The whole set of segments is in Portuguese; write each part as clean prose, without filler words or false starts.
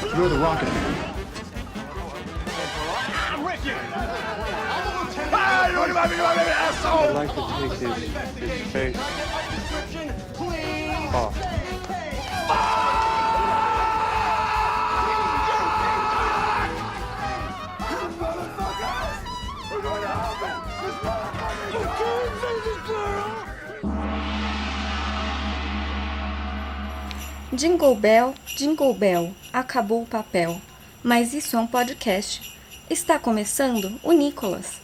You're the Rocket Man. I'd like to take his face off. Jingle Bell, acabou o papel. Mas isso é um podcast. Está começando o Nicolas.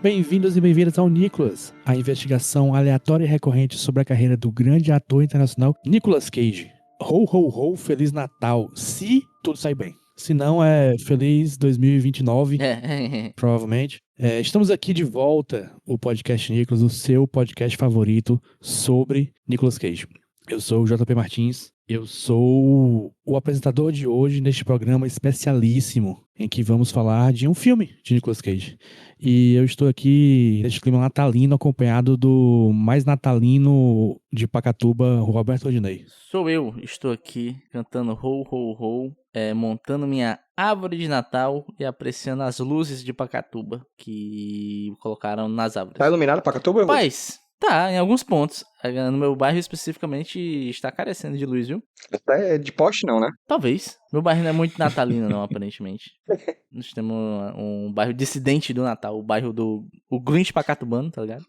Bem-vindos e bem-vindas ao Nicolas, a investigação aleatória e recorrente sobre a carreira do grande ator internacional Nicolas Cage. Ho, ho, ho, Feliz Natal, se tudo sair bem. Se não, é Feliz 2029, provavelmente. Estamos aqui de volta, o podcast Nicolas, o seu podcast favorito sobre Nicolas Cage. Eu sou o JP Martins, eu sou o apresentador de hoje neste programa especialíssimo em que vamos falar de um filme de Nicolas Cage. E eu estou aqui neste clima natalino, acompanhado do mais natalino de Pacatuba, Roberto Rodinei. Sou eu, estou aqui cantando ho, ho, ho, montando minha árvore de Natal e apreciando as luzes de Pacatuba que colocaram nas árvores. Tá iluminado Pacatuba? Rapaz, tá, em alguns pontos. No meu bairro especificamente está carecendo de luz, viu? Até de poste não, né? Talvez. Meu bairro não é muito natalino não, aparentemente. Nós temos um bairro dissidente do Natal, o bairro do o Grinch Pacatubano, tá ligado?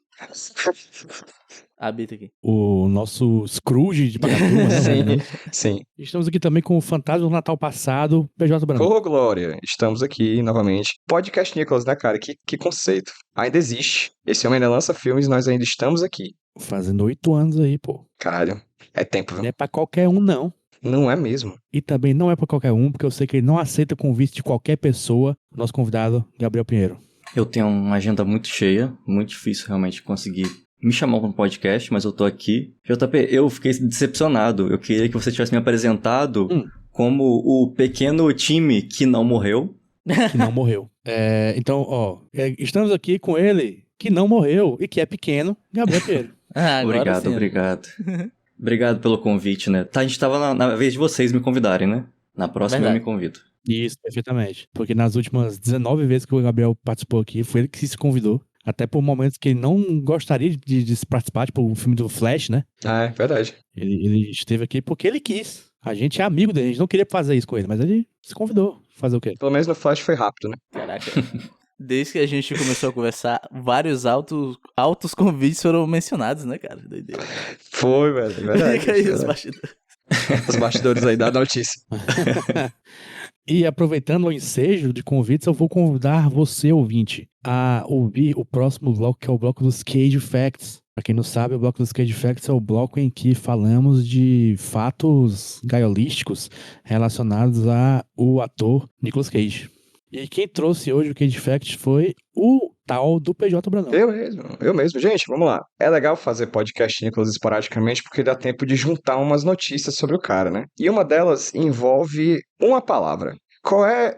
Habita aqui. O nosso Scrooge de Pacatuba, né? Sim, Né? sim. Estamos aqui também com o fantasma do Natal passado, PJ Branco. Ô, Glória, estamos aqui novamente. Podcast Nicolas, né, cara? Que conceito. Ainda existe. Esse homem ainda lança filmes e nós ainda estamos aqui. Fazendo 8 anos aí, pô. Caralho, é tempo, Não viu? é pra qualquer um, não. Não é mesmo. E também não é pra qualquer um, porque eu sei que ele não aceita convite de qualquer pessoa. Nosso convidado, Gabriel Pinheiro. Eu tenho uma agenda muito cheia, muito difícil realmente conseguir me chamar para um podcast, mas eu tô aqui. JP, eu fiquei decepcionado. Eu queria que você tivesse me apresentado como o pequeno time que não morreu. Que não morreu. Então, ó, estamos aqui com ele, que não morreu e que é pequeno, Gabriel Pinheiro. Agora sim. Obrigado. Obrigado pelo convite, né? Tá, a gente tava na vez de vocês me convidarem, né? Na próxima Verdade. eu me convido. Isso, perfeitamente. Porque nas últimas 19 vezes que o Gabriel participou aqui, foi ele que se convidou. Até por momentos que ele não gostaria de participar, tipo o filme do Flash, né? Ah, é verdade. Ele esteve aqui porque ele quis. A gente é amigo dele, a gente não queria fazer isso com ele, mas ele se convidou. Fazer o quê? Pelo menos no Flash foi rápido, né? Caraca. Desde que a gente começou a conversar, vários altos convites foram mencionados, né, cara? Doideira. Foi, velho. É verdade. Fica aí os verdade. bastidores. Os bastidores aí da notícia. E aproveitando o ensejo de convites, eu vou convidar você, ouvinte, a ouvir o próximo bloco, que é o bloco dos Cage Facts. Pra quem não sabe, o bloco dos Cage Facts é o bloco em que falamos de fatos gaiolísticos relacionados ao ator Nicolas Cage. E quem trouxe hoje o Cage Fact foi o tal do PJ Brandão. Eu mesmo. Gente, vamos lá. É legal fazer podcast Nicolas esporadicamente porque dá tempo de juntar umas notícias sobre o cara, né? E uma delas envolve uma palavra.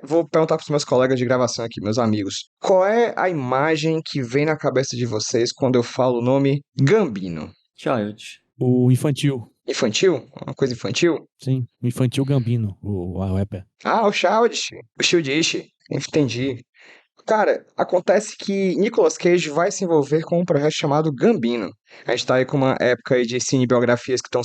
Vou perguntar pros meus colegas de gravação aqui, meus amigos. Qual é a imagem que vem na cabeça de vocês quando eu falo o nome Gambino? Child. O infantil. Infantil? Uma coisa infantil? Sim, o infantil Gambino, o rapper. Ah, o Childish. Entendi. Cara, acontece que Nicolas Cage vai se envolver com um projeto chamado Gambino. A gente tá aí com uma época aí de cinebiografias que estão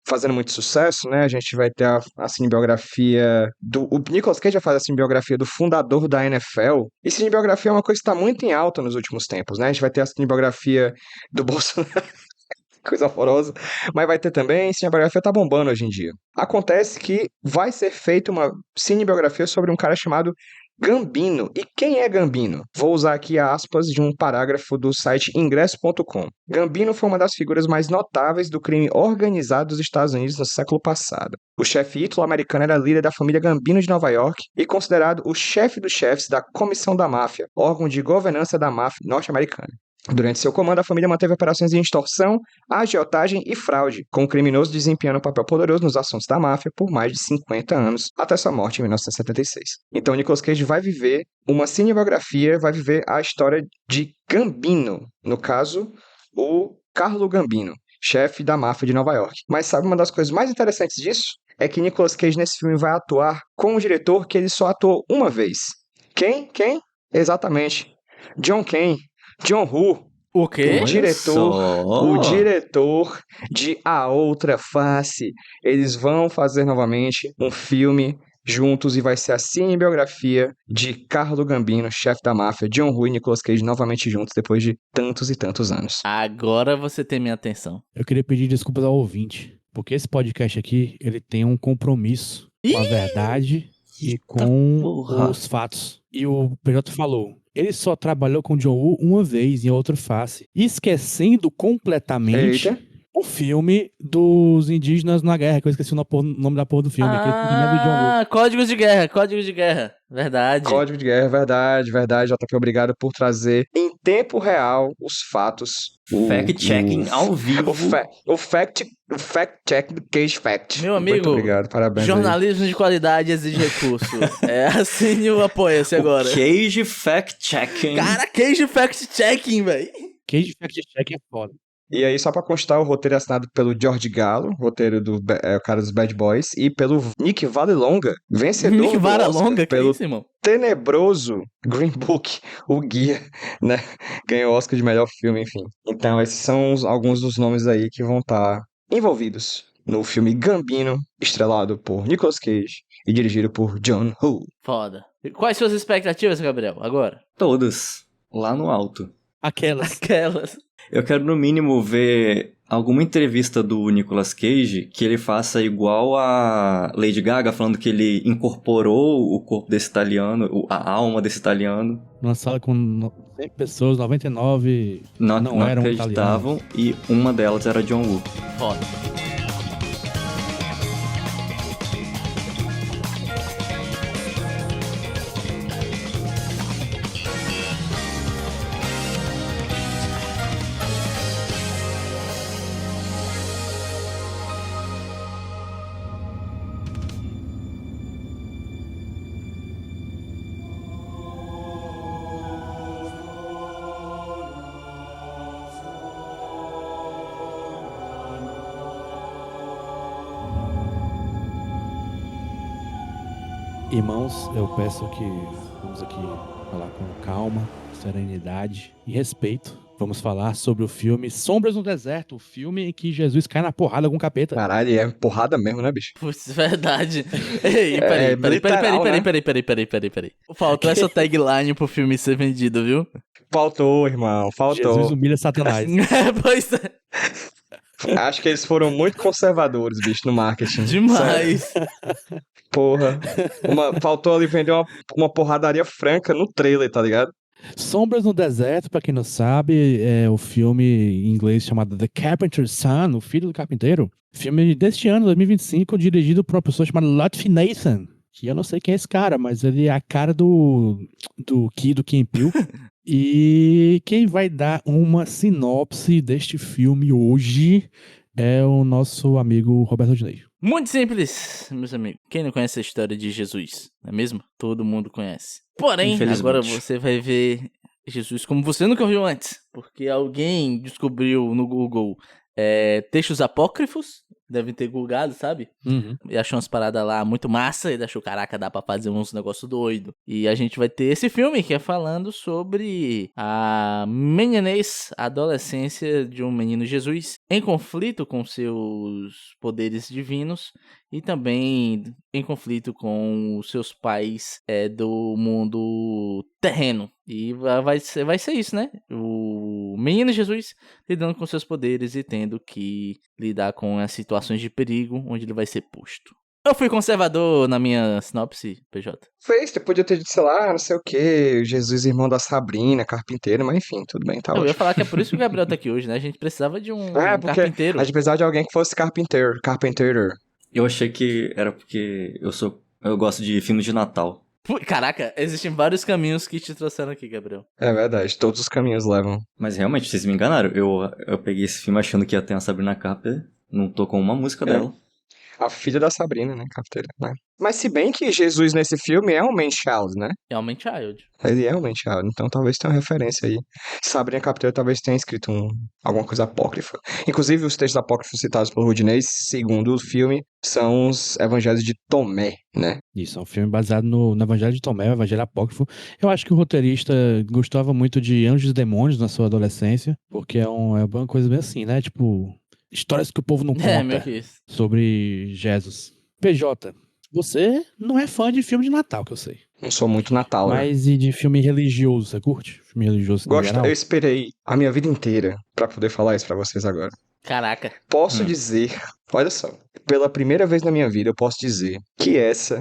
fazendo muito sucesso, né? A gente vai ter a cinebiografia o Nicolas Cage vai fazer a cinebiografia do fundador da NFL. E cinebiografia é uma coisa que está muito em alta nos últimos tempos, né? A gente vai ter a cinebiografia do Bolsonaro. Coisa horrorosa. Mas vai ter também, cinebiografia tá bombando hoje em dia. Acontece que vai ser feita uma cinebiografia sobre um cara chamado Gambino. E quem é Gambino? Vou usar aqui aspas de um parágrafo do site ingresso.com. Gambino foi uma das figuras mais notáveis do crime organizado dos Estados Unidos no século passado. O chefe ítalo-americano era líder da família Gambino de Nova York e considerado o chefe dos chefes da Comissão da Máfia, órgão de governança da máfia norte-americana. Durante seu comando, a família manteve operações de extorsão, agiotagem e fraude, com o criminoso desempenhando um papel poderoso nos assuntos da máfia por mais de 50 anos, até sua morte em 1976. Então, Nicolas Cage vai viver uma cinebiografia, vai viver a história de Gambino, no caso, o Carlo Gambino, chefe da máfia de Nova York. Mas sabe uma das coisas mais interessantes disso? É que Nicolas Cage nesse filme vai atuar com um diretor que ele só atuou uma vez. Quem? Exatamente. John Woo. O quê? O diretor de A Outra Face. Eles vão fazer novamente um filme juntos e vai ser a cinebiografia de Carlo Gambino, chefe da máfia, John Woo e Nicolas Cage novamente juntos depois de tantos e tantos anos. Agora você tem minha atenção. Eu queria pedir desculpas ao ouvinte, porque esse podcast aqui, ele tem um compromisso com a verdade e com os fatos. E o PJ falou, ele só trabalhou com John Woo uma vez em Outra Face, esquecendo completamente o filme dos indígenas na guerra, que eu esqueci o nome da porra do filme. Que é do John Woo. Códigos de Guerra. Verdade. Código de Guerra, verdade. JP, obrigado por trazer em tempo real os fatos. Fact-checking ao vivo. O fact-check do Cage Fact. Meu amigo, muito obrigado, parabéns. Jornalismo de qualidade exige recurso. Assine o Apoia-se agora. Cage Fact-checking. Cara, Cage Fact-checking, velho. Cage Fact-checking é foda. E aí, só pra constar, o roteiro é assinado pelo George Gallo, roteiro do o cara dos Bad Boys, e pelo Nick Vallelonga, vencedor Nick do Vallelonga, Oscar, que pelo isso, irmão? tenebroso Green Book, o guia, né? Ganhou o Oscar de melhor filme, enfim. Então, esses são alguns dos nomes aí que vão estar envolvidos no filme Gambino, estrelado por Nicolas Cage e dirigido por John Woo. Foda. E quais suas expectativas, Gabriel, agora? Todas. Lá no alto. Aquelas. Eu quero, no mínimo, ver alguma entrevista do Nicolas Cage que ele faça igual a Lady Gaga, falando que ele incorporou o corpo desse italiano, a alma desse italiano. Numa sala com 100 pessoas, 99 não eram acreditavam, italianos. E uma delas era John Woo. Foda. Irmãos, eu peço que vamos aqui falar com calma, serenidade e respeito. Vamos falar sobre o filme Sombras no Deserto, o filme em que Jesus cai na porrada com o capeta. Caralho, é porrada mesmo, né, bicho? Putz, verdade. Ei, peraí. Faltou essa tagline pro filme ser vendido, viu? Faltou, irmão, faltou. Jesus humilha Satanás. Pois é. Acho que eles foram muito conservadores, bicho, no marketing. Demais. Sério. Porra. Faltou ali vender uma porradaria franca no trailer, tá ligado? Sombras no Deserto, pra quem não sabe, é o filme em inglês chamado The Carpenter's Son, o filho do carpinteiro. Filme deste ano, 2025, dirigido por uma pessoa chamada Lutfi Nathan, que eu não sei quem é esse cara, mas ele é a cara do Kim Peele. E quem vai dar uma sinopse deste filme hoje é o nosso amigo Roberto Dinei. Muito simples, meus amigos. Quem não conhece a história de Jesus, não é mesmo? Todo mundo conhece. Porém, agora você vai ver Jesus como você nunca viu antes. Porque alguém descobriu no Google textos apócrifos. Deve ter googado, sabe? Uhum. E achou umas paradas lá muito massa. E achou, caraca, dá pra fazer uns negócios doidos. E a gente vai ter esse filme que é falando sobre a meninez, a adolescência de um menino Jesus em conflito com seus poderes divinos. E também em conflito com os seus pais do mundo terreno. E vai ser isso, né? O menino Jesus lidando com seus poderes e tendo que lidar com as situações de perigo onde ele vai ser posto. Eu fui conservador na minha sinopse, PJ. Você podia ter dito, sei lá, não sei o que, Jesus irmão da Sabrina, carpinteiro, mas enfim, tudo bem, tá ótimo. Eu ia falar que é por isso que o Gabriel tá aqui hoje, né? A gente precisava de um carpinteiro. A gente precisava de alguém que fosse carpinteiro. Eu achei que era porque eu gosto de filmes de Natal. Caraca, existem vários caminhos que te trouxeram aqui, Gabriel. É verdade, todos os caminhos levam. Mas realmente, vocês me enganaram. Eu peguei esse filme achando que ia ter a Sabrina Carpenter, não tocou uma música dela. A filha da Sabrina, né, Carpenter, né? Mas se bem que Jesus nesse filme é um man-child, né? Realmente, Child. Ele é um man-child, então talvez tenha uma referência aí. Sabrina Carpenter talvez tenha escrito alguma coisa apócrifa. Inclusive, os textos apócrifos citados pelo Rudinei, segundo o filme, são os evangelhos de Tomé, né? Isso, é um filme baseado no Evangelho de Tomé, o Evangelho Apócrifo. Eu acho que o roteirista gostava muito de Anjos e Demônios na sua adolescência, porque é uma coisa bem assim, né? Tipo, histórias que o povo não É, meio conta que isso. sobre Jesus. PJ, você não é fã de filme de Natal, que eu sei. Não sou muito Natal, né? Mas e de filme religioso, você curte? Filme religioso em Gosto, geral? eu esperei a minha vida inteira pra poder falar isso pra vocês agora. Caraca. Posso dizer, olha só, pela primeira vez na minha vida eu posso dizer que esse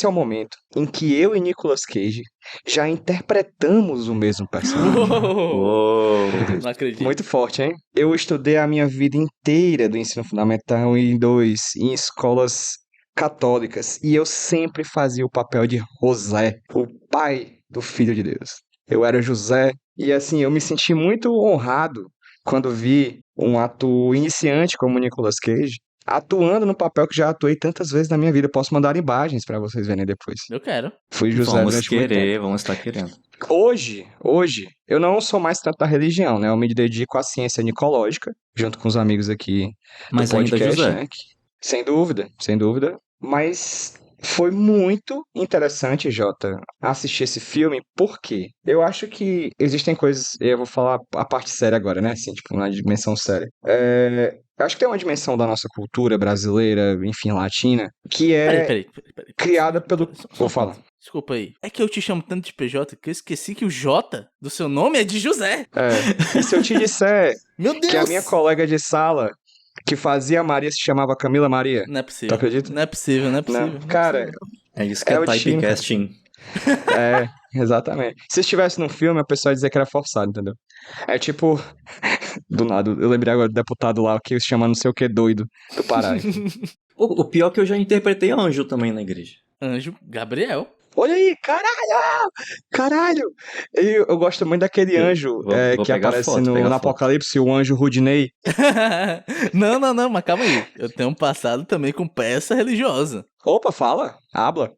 é o momento em que eu e Nicolas Cage já interpretamos o mesmo personagem. Uou. Não acredito. Muito forte, hein? Eu estudei a minha vida inteira do ensino fundamental em em escolas católicas, e eu sempre fazia o papel de José, o pai do Filho de Deus. Eu era José, e assim, eu me senti muito honrado quando vi um ator iniciante como Nicolas Cage atuando no papel que já atuei tantas vezes na minha vida. Posso mandar imagens pra vocês verem depois. Eu quero. Fui José Vamos durante muito tempo. querer, vamos estar querendo. Hoje, eu não sou mais tanto da religião, né? Eu me dedico à ciência nicológica, junto com os amigos aqui Mas do ainda podcast, José. né? Sem dúvida, sem dúvida. Mas foi muito interessante, Jota, assistir esse filme, porque eu acho que existem coisas. Eu vou falar a parte séria agora, né? Assim, tipo, na dimensão séria. Eu acho que tem uma dimensão da nossa cultura brasileira, enfim, latina, que é Peraí. criada pelo. Só Vou um falar. ponto. Desculpa aí. É que eu te chamo tanto de PJ que eu esqueci que o J do seu nome é de José. E se eu te disser Meu Deus! que a minha colega de sala que fazia Maria se chamava Camila Maria? Não é possível. Tu acredita? Não é possível. Não, cara, É isso que É é o time, cara. typecasting. exatamente. Se estivesse num filme, a pessoa ia dizer que era forçado, entendeu? É tipo, do nada, eu lembrei agora do deputado lá que se chama não sei o que doido do Pará. O pior é que eu já interpretei anjo também na igreja. Anjo Gabriel. Olha aí, caralho! Caralho! Eu gosto muito daquele anjo Vou que pegar aparece foto, no pegar foto. Apocalipse, o anjo Rudinei. Não, mas calma aí. Eu tenho um passado também com peça religiosa. Opa, fala, habla.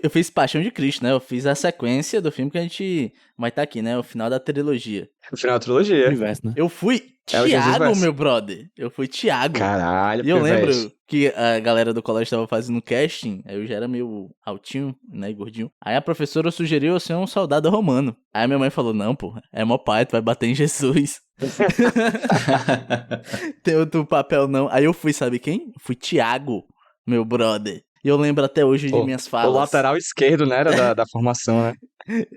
Eu fiz Paixão de Cristo, né? Eu fiz a sequência do filme que a gente vai estar aqui, né? O final da trilogia. No final da trilogia. Universo, né? Eu fui É o Jesus Tiago, verso. meu brother. Eu fui Tiago. Caralho, E eu pivete. lembro que a galera do colégio tava fazendo casting, aí eu já era meio altinho, né, e gordinho. Aí a professora sugeriu eu ser um soldado romano. Aí minha mãe falou, não, pô, é mó pai, tu vai bater em Jesus. Tem outro papel não. Aí eu fui, sabe quem? Fui Tiago, meu brother. E eu lembro até hoje de minhas falas. O lateral esquerdo, né, era da formação, né?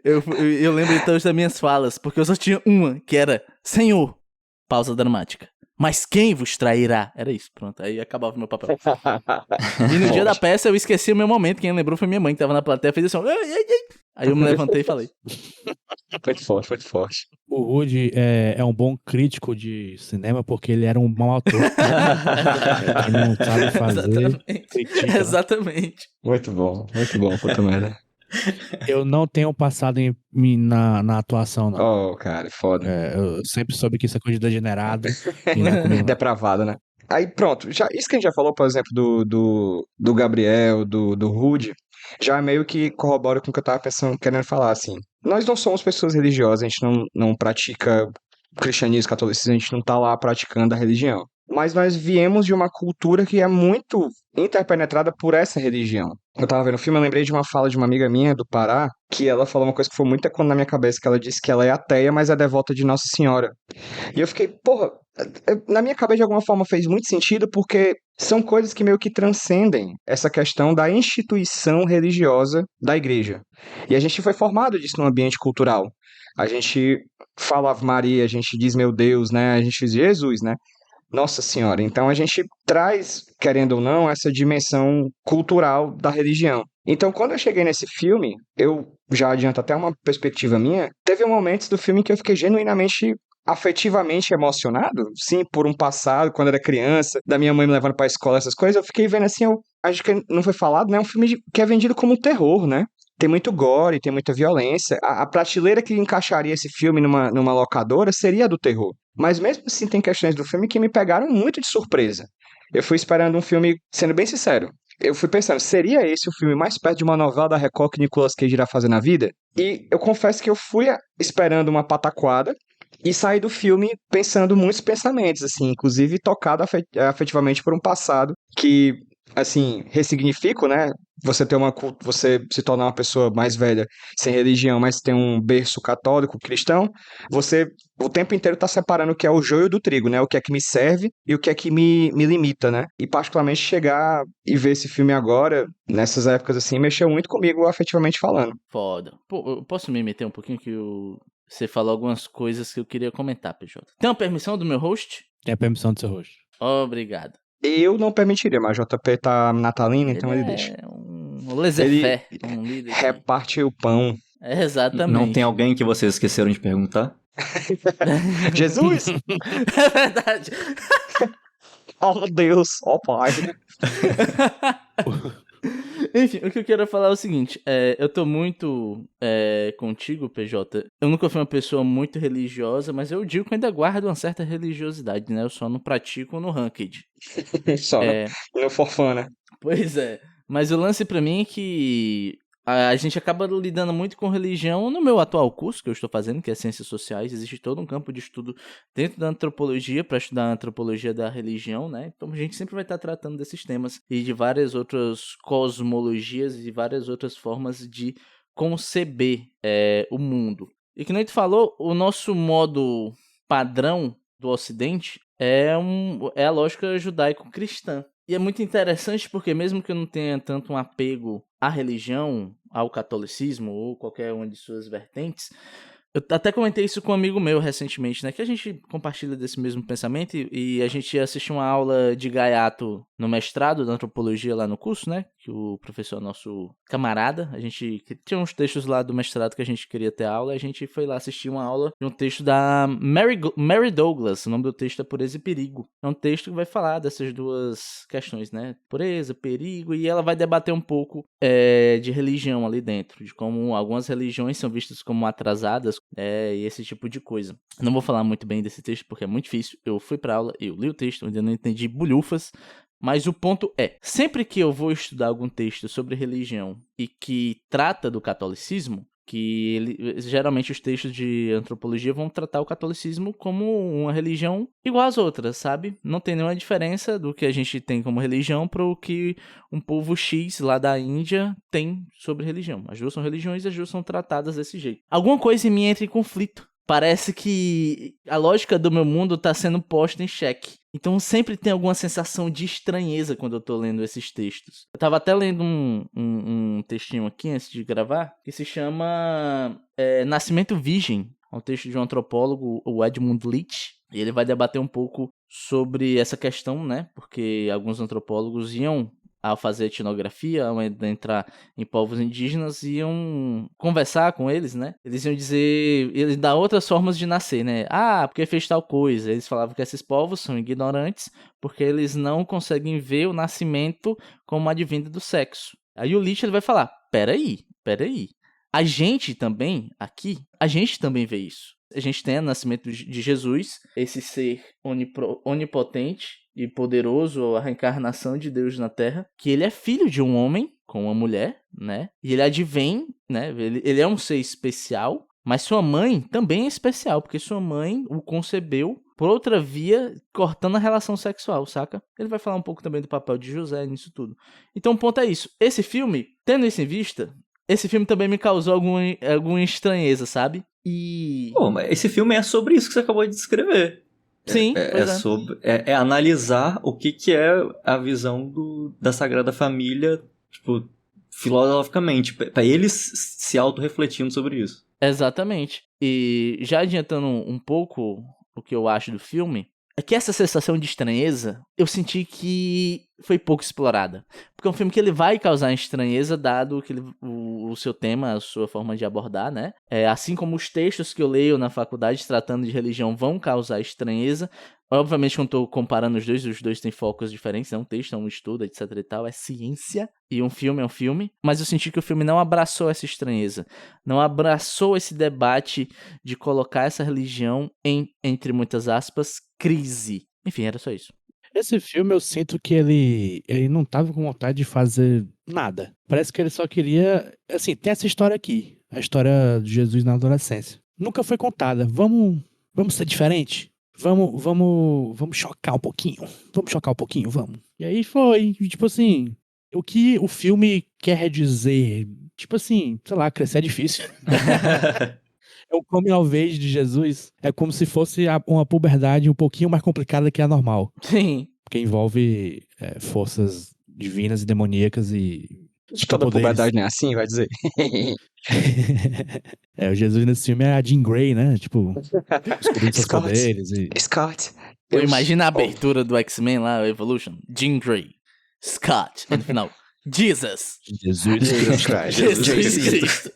Eu lembro até hoje das minhas falas, porque eu só tinha uma, que era, Senhor, pausa dramática. Mas quem vos trairá? Era isso, pronto. Aí acabava o meu papel. E no dia da peça eu esqueci o meu momento. Quem lembrou foi minha mãe, que tava na plateia, fez assim, aí eu me levantei e falei. Muito forte, muito forte. O Rudy é um bom crítico de cinema porque ele era um mau ator. Quem não sabe fazer, critica, né? Exatamente. Muito bom, puta merda. Eu não tenho passado na atuação, não. Oh, cara, foda. Eu sempre soube que isso é coisa de degenerado. E não é comigo, não. Depravado, né? Aí pronto, isso que a gente já falou, por exemplo, do Gabriel, do Rudy, já meio que corrobora com o que eu tava pensando, querendo falar, assim. Nós não somos pessoas religiosas, a gente não pratica cristianismo, catolicismo, a gente não tá lá praticando a religião. Mas nós viemos de uma cultura que é muito interpenetrada por essa religião. Eu tava vendo o filme, eu lembrei de uma fala de uma amiga minha do Pará, que ela falou uma coisa que foi muito ecoando na minha cabeça, que ela disse que ela é ateia, mas é devota de Nossa Senhora. E eu fiquei, porra, na minha cabeça de alguma forma fez muito sentido, porque são coisas que meio que transcendem essa questão da instituição religiosa da igreja. E a gente foi formado disso num ambiente cultural. A gente fala Ave Maria, a gente diz meu Deus, né? A gente diz Jesus, né? Nossa Senhora. Então a gente traz, querendo ou não, essa dimensão cultural da religião. Então quando eu cheguei nesse filme, eu já adianto até uma perspectiva minha, teve momentos do filme que eu fiquei genuinamente afetivamente emocionado, sim, por um passado, quando eu era criança, da minha mãe me levando pra escola, essas coisas, eu fiquei vendo assim, acho que não foi falado, né, um filme que é vendido como um terror, né? tem muito gore, tem muita violência. A prateleira que encaixaria esse filme numa locadora seria a do terror. Mas mesmo assim tem questões do filme que me pegaram muito de surpresa. Eu fui esperando um filme, sendo bem sincero, eu fui pensando, seria esse o filme mais perto de uma novela da Record que Nicolas Cage irá fazer na vida? E eu confesso que eu fui esperando uma pataquada e saí do filme pensando muitos pensamentos, assim, inclusive tocado afetivamente por um passado que, assim, ressignifico, né? Você se tornar uma pessoa mais velha, sem religião, mas tem um berço católico, cristão, você o tempo inteiro tá separando o que é o joio do trigo, né? O que é que me serve e o que é que me limita, né? E particularmente chegar e ver esse filme agora, nessas épocas assim, mexeu muito comigo afetivamente falando. Foda. Pô, eu posso me meter um pouquinho que você falou algumas coisas que eu queria comentar, PJ. Tem uma permissão do meu host? Tem a permissão do seu host. Obrigado. Eu não permitiria, mas o JP tá natalino, então ele deixa. É um laissez-faire, um líder. Reparte o pão. É, exatamente. Não tem alguém que vocês esqueceram de perguntar? Jesus! É verdade. Oh, Deus! Oh, Pai! Enfim, o que eu quero falar é o seguinte, eu tô muito contigo, PJ. Eu nunca fui uma pessoa muito religiosa, mas eu digo que ainda guardo uma certa religiosidade, né? Eu só não pratico no Ranked. Só, né? No forfã, né? Pois é, mas o lance pra mim é que a gente acaba lidando muito com religião no meu atual curso que eu estou fazendo, que é Ciências Sociais. Existe todo um campo de estudo dentro da antropologia para estudar a antropologia da religião, né? Então a gente sempre vai estar tratando desses temas e de várias outras cosmologias e várias outras formas de conceber o mundo. E que nem tu falou, o nosso modo padrão do Ocidente é a lógica judaico-cristã. E é muito interessante porque mesmo que eu não tenha tanto um apego à religião, ao catolicismo ou qualquer uma de suas vertentes, eu até comentei isso com um amigo meu recentemente, né? Que a gente compartilha desse mesmo pensamento e a gente assistiu uma aula de gaiato no mestrado da antropologia lá no curso, né? Que o professor, nosso camarada, a gente tinha uns textos lá do mestrado que a gente queria ter aula, e a gente foi lá assistir uma aula de um texto da Mary Douglas. O nome do texto é Pureza e Perigo. É um texto que vai falar dessas duas questões, né? Pureza, perigo, e ela vai debater um pouco de religião ali dentro, de como algumas religiões são vistas como atrasadas, e esse tipo de coisa. Não vou falar muito bem desse texto porque é muito difícil. Eu fui pra aula, eu li o texto, ainda não entendi bulhufas. Mas o ponto é, sempre que eu vou estudar algum texto sobre religião e que trata do catolicismo, geralmente os textos de antropologia vão tratar o catolicismo como uma religião igual às outras, sabe? Não tem nenhuma diferença do que a gente tem como religião para o que um povo X lá da Índia tem sobre religião. As duas são religiões e as duas são tratadas desse jeito. Alguma coisa em mim entra em conflito. Parece que a lógica do meu mundo está sendo posta em xeque. Então sempre tem alguma sensação de estranheza quando eu tô lendo esses textos. Eu tava até lendo um textinho aqui antes de gravar, que se chama Nascimento Virgem. É um texto de um antropólogo, o Edmund Leach. E ele vai debater um pouco sobre essa questão, né? Porque alguns antropólogos iam, ao fazer etnografia, ao entrar em povos indígenas, iam conversar com eles, né? Eles iam dizer, eles dar outras formas de nascer, né? Ah, porque fez tal coisa. Eles falavam que esses povos são ignorantes porque eles não conseguem ver o nascimento como advindo do sexo. Aí o Leach ele vai falar, peraí. A gente também, aqui, a gente também vê isso. A gente tem o nascimento de Jesus, esse ser onipotente e poderoso, a reencarnação de Deus na Terra, que ele é filho de um homem com uma mulher, né? E ele advém, né? Ele é um ser especial, mas sua mãe também é especial, porque sua mãe o concebeu por outra via, cortando a relação sexual, saca? Ele vai falar um pouco também do papel de José nisso tudo. Então o ponto é isso. Esse filme, tendo isso em vista, esse filme também me causou alguma estranheza, sabe? Pô, mas esse filme é sobre isso que você acabou de descrever. Sim, é analisar o que é a visão da Sagrada Família, tipo, filosoficamente, para eles se auto-refletindo sobre isso. Exatamente. E já adiantando um pouco o que eu acho do filme, é que essa sensação de estranheza, eu senti que foi pouco explorada. Porque é um filme que ele vai causar estranheza, dado que o seu tema, a sua forma de abordar, né? Assim como os textos que eu leio na faculdade tratando de religião vão causar estranheza, Obviamente, quando eu tô comparando os dois têm focos diferentes, é um texto, é um estudo, etc e tal, é ciência, e um filme é um filme, mas eu senti que o filme não abraçou essa estranheza, não abraçou esse debate de colocar essa religião em, entre muitas aspas, crise. Enfim, era só isso. Esse filme eu sinto que ele não tava com vontade de fazer nada. Parece que ele só queria, assim, tem essa história aqui, a história de Jesus na adolescência. Nunca foi contada. Vamos ser diferente. Vamos chocar um pouquinho. Vamos chocar um pouquinho, vamos. E aí foi, tipo assim, o que o filme quer dizer? Tipo assim, sei lá, crescer é difícil. É o coming of age de Jesus. É como se fosse uma puberdade um pouquinho mais complicada que a normal. Sim. Porque envolve forças divinas e demoníacas e Toda superpoderes. puberdade não é assim, vai dizer. O Jesus nesse filme é a Jean Grey, né? Tipo, descobrindo seus Scott. poderes. E... Scott. Pô, imagina a abertura do X-Men lá, Evolution. Jean Grey, Scott, e no final, Jesus. Jesus Jesus Cristo. Christ. Jesus Cristo.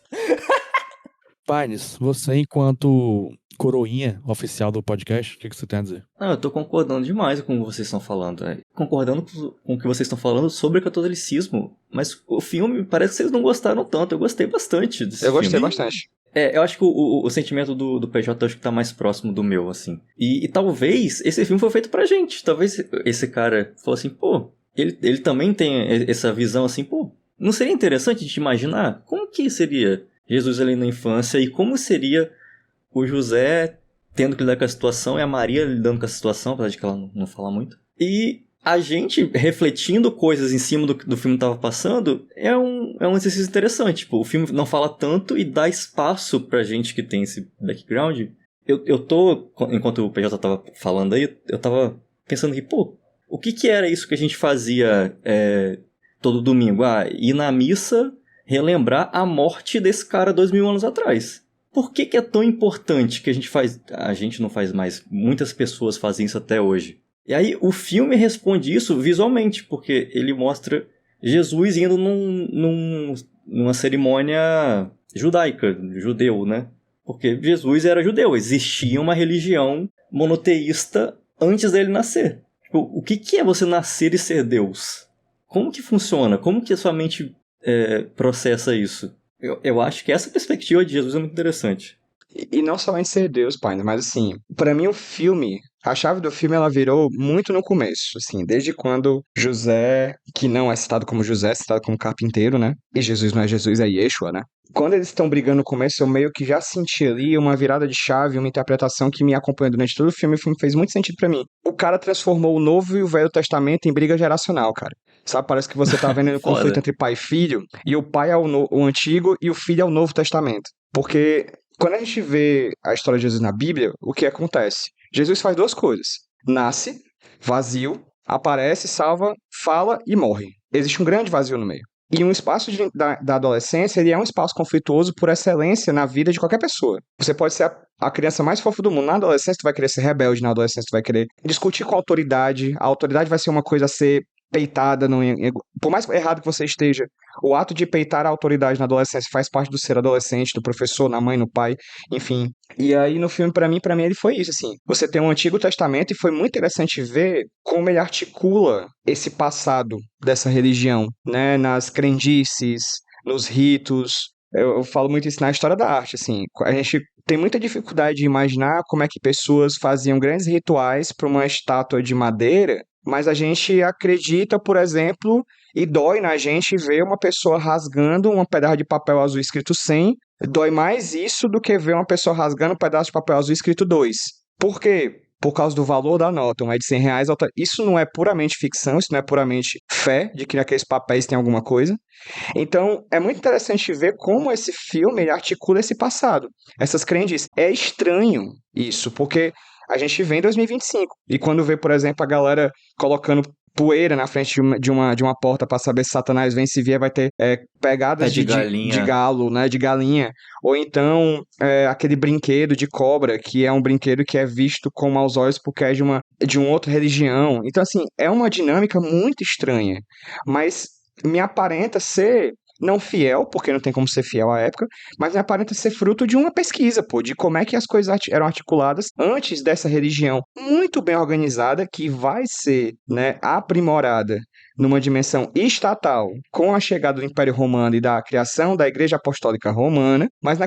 Pines, você enquanto coroinha oficial do podcast, o que você tem a dizer? Eu tô concordando demais com o que vocês estão falando. Concordando com o que vocês estão falando sobre o catolicismo. Mas o filme, parece que vocês não gostaram tanto. Eu gostei bastante desse filme. Eu gostei bastante. Eu acho que o sentimento do PJ acho que tá mais próximo do meu, assim. E talvez esse filme foi feito pra gente. Talvez esse cara falou assim, pô, ele também tem essa visão assim, pô, não seria interessante de imaginar como que seria Jesus ali na infância e como seria o José tendo que lidar com a situação e a Maria lidando com a situação, apesar de que ela não fala muito. E a gente refletindo coisas em cima do filme que tava passando é um exercício interessante. Tipo, o filme não fala tanto e dá espaço pra gente que tem esse background. Eu tô, enquanto o PJ tava falando aí, eu tava pensando que, pô, o que era isso que a gente fazia todo domingo? Ir na missa, relembrar a morte desse cara 2000 anos atrás. Por que é tão importante que a gente não faz mais, muitas pessoas fazem isso até hoje? E aí o filme responde isso visualmente, porque ele mostra Jesus indo numa cerimônia judaica, judeu, né? Porque Jesus era judeu, existia uma religião monoteísta antes dele nascer. Tipo, o que é você nascer e ser Deus? Como que funciona? Como que a sua mente processa isso? Eu acho que essa perspectiva de Jesus é muito interessante. E não somente ser Deus, pai, mas assim, pra mim o filme, a chave do filme ela virou muito no começo, assim, desde quando José, que não é citado como José, é citado como carpinteiro, né? E Jesus não é Jesus, é Yeshua, né? Quando eles estão brigando no começo, eu meio que já senti ali uma virada de chave, uma interpretação que me acompanhou durante todo o filme fez muito sentido pra mim. O cara transformou o Novo e o Velho Testamento em briga geracional, cara. Sabe, parece que você tá vendo um conflito entre pai e filho, e o pai é o Antigo e o filho é o Novo Testamento. Porque quando a gente vê a história de Jesus na Bíblia, o que acontece? Jesus faz duas coisas. Nasce, vazio, aparece, salva, fala e morre. Existe um grande vazio no meio. E um espaço da adolescência, ele é um espaço conflituoso por excelência na vida de qualquer pessoa. Você pode ser a criança mais fofa do mundo. Na adolescência, tu vai querer ser rebelde. Na adolescência, tu vai querer discutir com a autoridade. A autoridade vai ser uma coisa a ser peitada. Por mais errado que você esteja, o ato de peitar a autoridade na adolescência faz parte do ser adolescente, do professor, na mãe, no pai, enfim. E aí no filme, pra mim ele foi isso, assim. Você tem o Antigo Testamento e foi muito interessante ver como ele articula esse passado dessa religião, né? Nas crendices, nos ritos. Eu falo muito isso na história da arte, assim. A gente tem muita dificuldade de imaginar como é que pessoas faziam grandes rituais para uma estátua de madeira, mas a gente acredita, por exemplo, e dói na gente ver uma pessoa rasgando um pedaço de papel azul escrito 100. Dói mais isso do que ver uma pessoa rasgando um pedaço de papel azul escrito 2. Por quê? Por causa do valor da nota. Uma é de R$100. Isso não é puramente ficção, isso não é puramente fé de que naqueles papéis tem alguma coisa. Então, é muito interessante ver como esse filme ele articula esse passado. Essas crendices. É estranho isso, porque a gente vem em 2025. E quando vê, por exemplo, a galera colocando poeira na frente de uma porta para saber se Satanás vem, se vier vai ter pegadas de galo, né, de galinha, ou então aquele brinquedo de cobra, que é um brinquedo que é visto com maus olhos porque é de uma outra religião. Então, assim, é uma dinâmica muito estranha, mas me aparenta ser não fiel, porque não tem como ser fiel à época, mas aparenta ser fruto de uma pesquisa, pô, de como é que as coisas eram articuladas antes dessa religião muito bem organizada, que vai ser, né, aprimorada numa dimensão estatal, com a chegada do Império Romano e da criação da Igreja Apostólica Romana, mas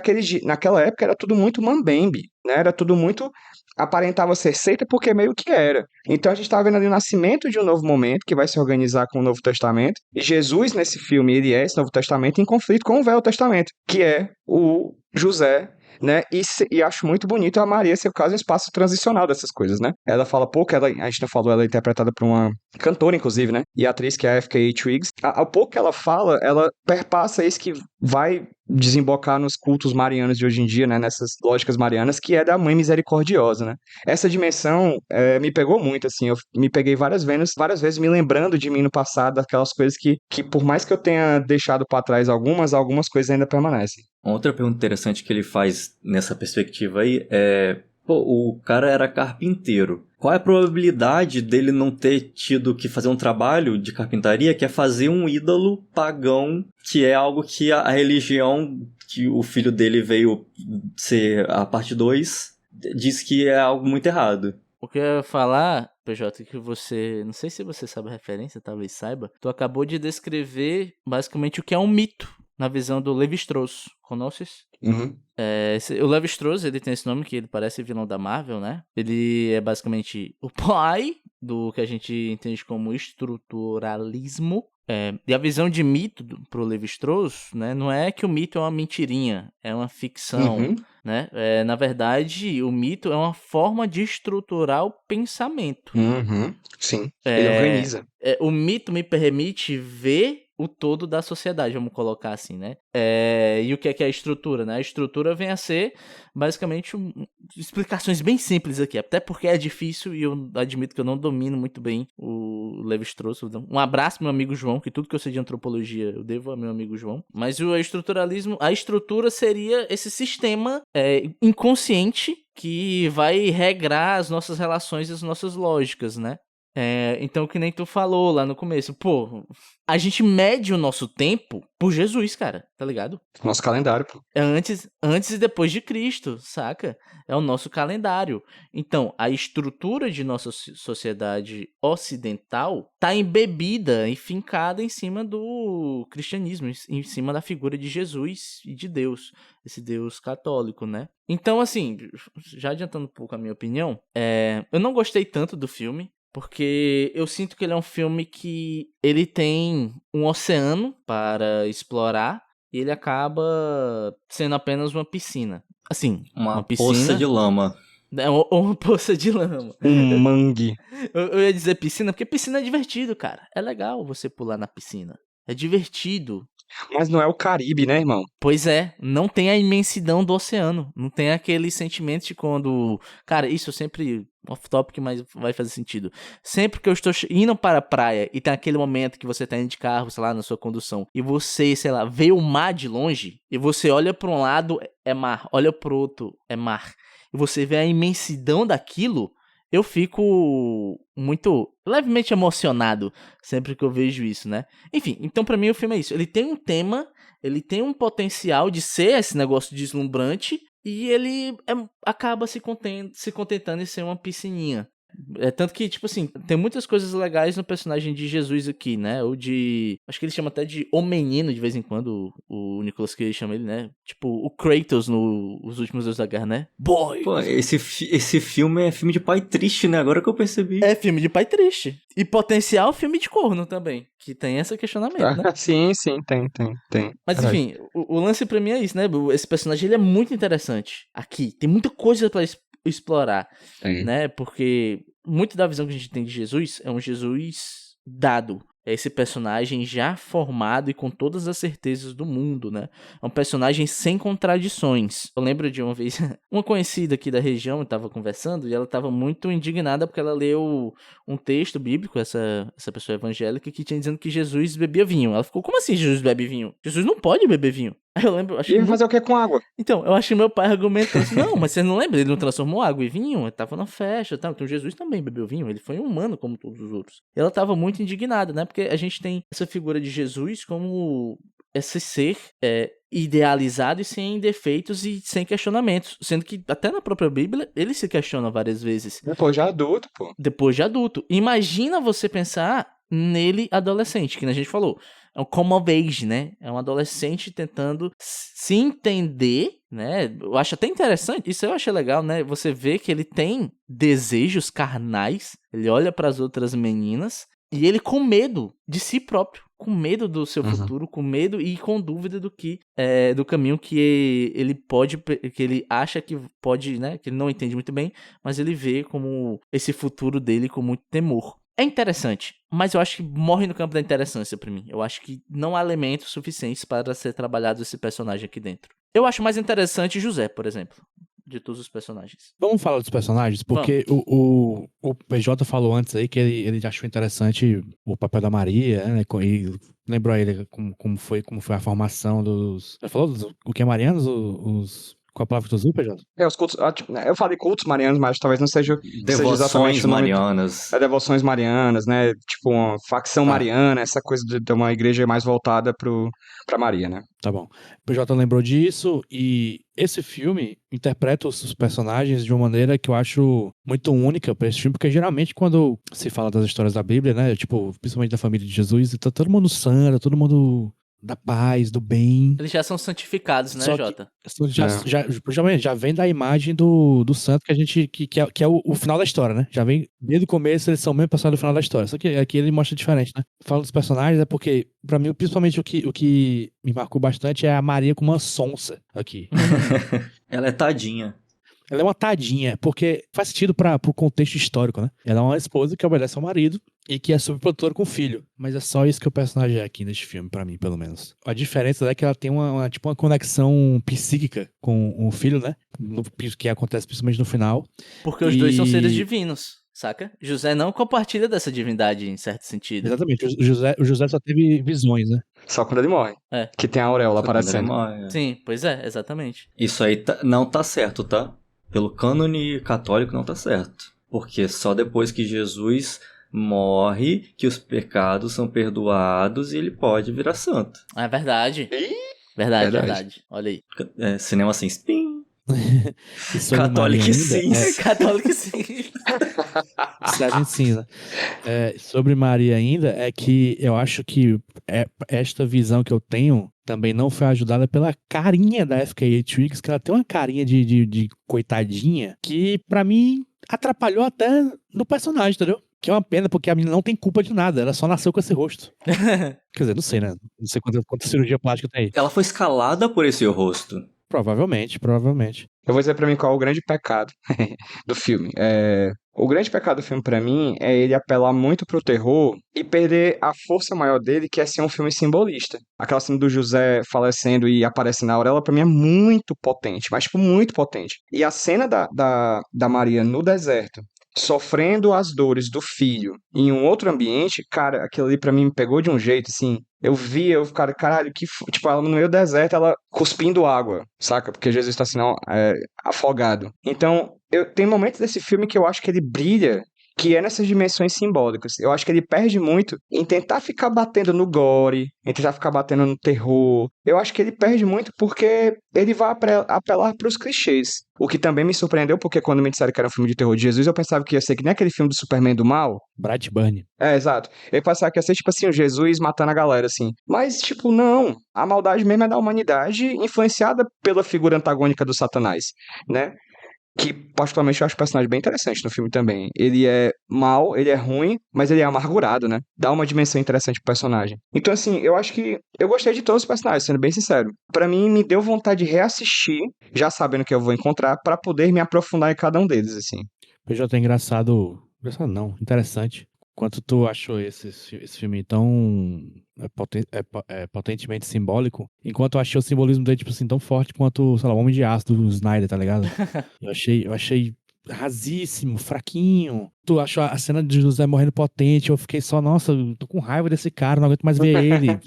naquela época era tudo muito mambembe, né? Era tudo muito... aparentava ser seita porque meio que era. Então a gente está vendo ali o nascimento de um novo momento que vai se organizar com o Novo Testamento, e Jesus nesse filme, ele é esse Novo Testamento em conflito com o Velho Testamento, que é o José, né? E acho muito bonito a Maria ser, quase um espaço transicional dessas coisas, né? Ela fala pouco, a gente não falou, ela é interpretada por uma cantora, inclusive, né? E atriz que é a F.K. Twigs. Ao pouco que ela fala, ela perpassa isso que vai desembocar nos cultos marianos de hoje em dia, né? Nessas lógicas marianas, que é da Mãe Misericordiosa, né? Essa dimensão me pegou muito, assim. Eu me peguei várias vezes me lembrando de mim no passado, aquelas coisas que por mais que eu tenha deixado pra trás algumas coisas ainda permanecem. Outra pergunta interessante que ele faz nessa perspectiva aí é... Pô, o cara era carpinteiro. Qual é a probabilidade dele não ter tido que fazer um trabalho de carpintaria, que é fazer um ídolo pagão, que é algo que a religião que o filho dele veio ser a parte 2, diz que é algo muito errado. O que eu ia falar, PJ, que você... Não sei se você sabe a referência, talvez saiba. Tu acabou de descrever basicamente o que é um mito na visão do Levi-Strauss. Conheces? Uhum. O Levi-Strauss, ele tem esse nome que ele parece vilão da Marvel, né? Ele é basicamente o pai do que a gente entende como estruturalismo. E a visão de mito pro Levi-Strauss, né? Não é que o mito é uma mentirinha, é uma ficção, Uhum. né? Na verdade, o mito é uma forma de estruturar o pensamento. Uhum. Sim, ele organiza. O mito me permite ver o todo da sociedade, vamos colocar assim, né? E o que é a estrutura, né? A estrutura vem a ser, basicamente, explicações bem simples aqui, até porque é difícil e eu admito que eu não domino muito bem o Levi-Strauss. Um abraço, meu amigo João, que tudo que eu sei de antropologia eu devo ao meu amigo João. Mas o estruturalismo, a estrutura seria esse sistema inconsciente que vai regrar as nossas relações e as nossas lógicas, né? Então, que nem tu falou lá no começo, pô, a gente mede o nosso tempo por Jesus, cara, tá ligado? Nosso calendário, pô. É antes e depois de Cristo, saca? É o nosso calendário. Então, a estrutura de nossa sociedade ocidental tá embebida e fincada em cima do cristianismo, em cima da figura de Jesus e de Deus, esse Deus católico, né? Então, assim, já adiantando um pouco a minha opinião, eu não gostei tanto do filme, porque eu sinto que ele é um filme que ele tem um oceano para explorar e ele acaba sendo apenas uma piscina. Assim, uma piscina... poça de lama. Uma poça de lama. Um mangue. Eu ia dizer piscina, porque piscina é divertido, cara. É legal você pular na piscina. É divertido. Mas não é o Caribe, né, irmão? Pois é, não tem a imensidão do oceano. Não tem aquele sentimento de quando... Cara, isso eu sempre... Off-topic, mas vai fazer sentido. Sempre que eu estou indo para a praia e tem aquele momento que você tá indo de carro, sei lá, na sua condução, e você, sei lá, vê o mar de longe, e você olha para um lado, é mar, olha pro outro, é mar, e você vê a imensidão daquilo, eu fico muito levemente emocionado sempre que eu vejo isso, né? Enfim, então pra mim o filme é isso. Ele tem um tema, ele tem um potencial de ser esse negócio deslumbrante e ele acaba se contentando em ser uma piscininha. Tanto que, tipo assim, tem muitas coisas legais no personagem de Jesus aqui, né? Ou de... Acho que ele chama até de O Menino, de vez em quando, o Nicolas Cage chama ele, né? Tipo, o Kratos Os Últimos Deus da Guerra, né? Boy! Pô, esse filme é filme de pai triste, né? Agora que eu percebi. É filme de pai triste. E potencial filme de corno também, que tem esse questionamento, né? Sim, tem. Mas enfim, o lance pra mim é isso, né? Esse personagem, ele é muito interessante aqui. Tem muita coisa pra explorar, né? Porque muito da visão que a gente tem de Jesus é um Jesus dado. É esse personagem já formado e com todas as certezas do mundo, né? É um personagem sem contradições. Eu lembro de uma vez, uma conhecida aqui da região estava conversando e ela estava muito indignada porque ela leu um texto bíblico, essa pessoa evangélica, que tinha dizendo que Jesus bebia vinho. Ela ficou, como assim Jesus bebe vinho? Jesus não pode beber vinho. Aí eu lembro... E vai fazer o que com água? Então, eu acho que meu pai argumentou assim, não, mas você não lembra? Ele não transformou água em vinho? Ele tava na festa, tá? Então Jesus também bebeu vinho, ele foi um humano como todos os outros. E ela tava muito indignada, né? Porque a gente tem essa figura de Jesus como esse ser idealizado e sem defeitos e sem questionamentos. Sendo que até na própria Bíblia ele se questiona várias vezes. Depois de adulto, pô. Depois de adulto. Imagina você pensar nele adolescente, que a gente falou. É um come of age, né? É um adolescente tentando se entender, né? Eu acho até interessante, isso eu achei legal, né? Você vê que ele tem desejos carnais, ele olha para as outras meninas e ele com medo de si próprio, com medo do seu futuro, com medo e com dúvida do caminho que ele pode, que ele acha que pode, né? Que ele não entende muito bem, mas ele vê como esse futuro dele com muito temor. É interessante, mas eu acho que morre no campo da interessância pra mim. Eu acho que não há elementos suficientes para ser trabalhado esse personagem aqui dentro. Eu acho mais interessante José, por exemplo, de todos os personagens. Vamos falar dos personagens? Porque o PJ falou antes aí que ele achou interessante o papel da Maria, né? E lembrou ele como foi a formação dos... Você falou o que é marianos? Qual a palavra que tu usou, PJ? Os cultos, eu falei cultos marianos, mas talvez não seja Devoções exatamente o nome. marianas. Devoções marianas, né? Tipo, uma facção mariana, essa coisa de uma igreja mais voltada pra Maria, né? Tá bom. O PJ lembrou disso e esse filme interpreta os personagens de uma maneira que eu acho muito única pra esse filme, porque geralmente quando se fala das histórias da Bíblia, né? Tipo, principalmente da família de Jesus, tá todo mundo santo, todo mundo da paz, do bem. Eles já são santificados, né, Jota? Já vem da imagem do santo que a gente que é o final da história, né? Já vem desde o começo, eles são mesmo personagens do final da história. Só que aqui ele mostra diferente, né? Falando dos personagens é porque pra mim, principalmente o que me marcou bastante é a Maria com uma sonsa aqui. Ela é tadinha. Ela é uma tadinha, porque faz sentido pro contexto histórico, né? Ela é uma esposa que obedece ao marido e que é subprodutora com o filho. Mas é só isso que o personagem é aqui neste filme, pra mim, pelo menos. A diferença é que ela tem uma conexão psíquica com o filho, né? Que acontece principalmente no final. Porque os dois são seres divinos, saca? José não compartilha dessa divindade em certo sentido. Exatamente. O José só teve visões, né? Só quando ele morre. É. Que tem a auréola aparecendo. Sim, pois é, exatamente. Isso aí não tá certo, tá? Pelo cânone católico não tá certo. Porque só depois que Jesus morre que os pecados são perdoados e ele pode virar santo. É verdade. Verdade. Olha aí. Cinema sem spin. Católico sim. Católico sim. Cidade cinza. Sobre Maria ainda, é que eu acho que esta visão que eu tenho também não foi ajudada pela carinha da FKA Twigs, que ela tem uma carinha de coitadinha que pra mim atrapalhou até no personagem, entendeu? Que é uma pena, porque a menina não tem culpa de nada, ela só nasceu com esse rosto. Quer dizer, não sei, né? Não sei quanta cirurgia plástica tem aí. Ela foi escalada por esse rosto. Provavelmente. Eu vou dizer pra mim qual é o grande pecado do filme. O grande pecado do filme pra mim é ele apelar muito pro terror e perder a força maior dele, que é ser um filme simbolista. Aquela cena do José falecendo e aparecendo na auréola, pra mim é muito potente, mas tipo, muito potente. E a cena da Maria no deserto, sofrendo as dores do filho em um outro ambiente, cara, aquilo ali pra mim me pegou de um jeito, assim. Eu ficava, caralho, tipo, ela no meio do deserto, ela cuspindo água, saca? Porque Jesus está assim, afogado. Então, tem momentos desse filme que eu acho que ele brilha, que é nessas dimensões simbólicas. Eu acho que ele perde muito em tentar ficar batendo no gore, em tentar ficar batendo no terror. Eu acho que ele perde muito porque ele vai apelar para os clichês. O que também me surpreendeu, porque quando me disseram que era um filme de terror de Jesus, eu pensava que ia ser que nem aquele filme do Superman do mal. Brightburn. Exato. Eu pensava que ia ser, tipo assim, o Jesus matando a galera, assim. Mas, tipo, não. A maldade mesmo é da humanidade, influenciada pela figura antagônica do Satanás, né? Que, particularmente, eu acho o personagem bem interessante no filme também. Ele é mau, ele é ruim, mas ele é amargurado, né? Dá uma dimensão interessante pro personagem. Então, assim, eu acho que eu gostei de todos os personagens, sendo bem sincero. Pra mim, me deu vontade de reassistir, já sabendo que eu vou encontrar, pra poder me aprofundar em cada um deles, assim. PJ é engraçado. Engraçado não, interessante. Quanto tu achou esse filme tão potentemente simbólico, enquanto eu achei o simbolismo dele, tipo assim, tão forte quanto, sei lá, o Homem de Aço do Snyder, tá ligado? Eu achei rasíssimo, fraquinho. Tu achou a cena de José morrendo potente, eu fiquei só, nossa, eu tô com raiva desse cara, não aguento mais ver ele.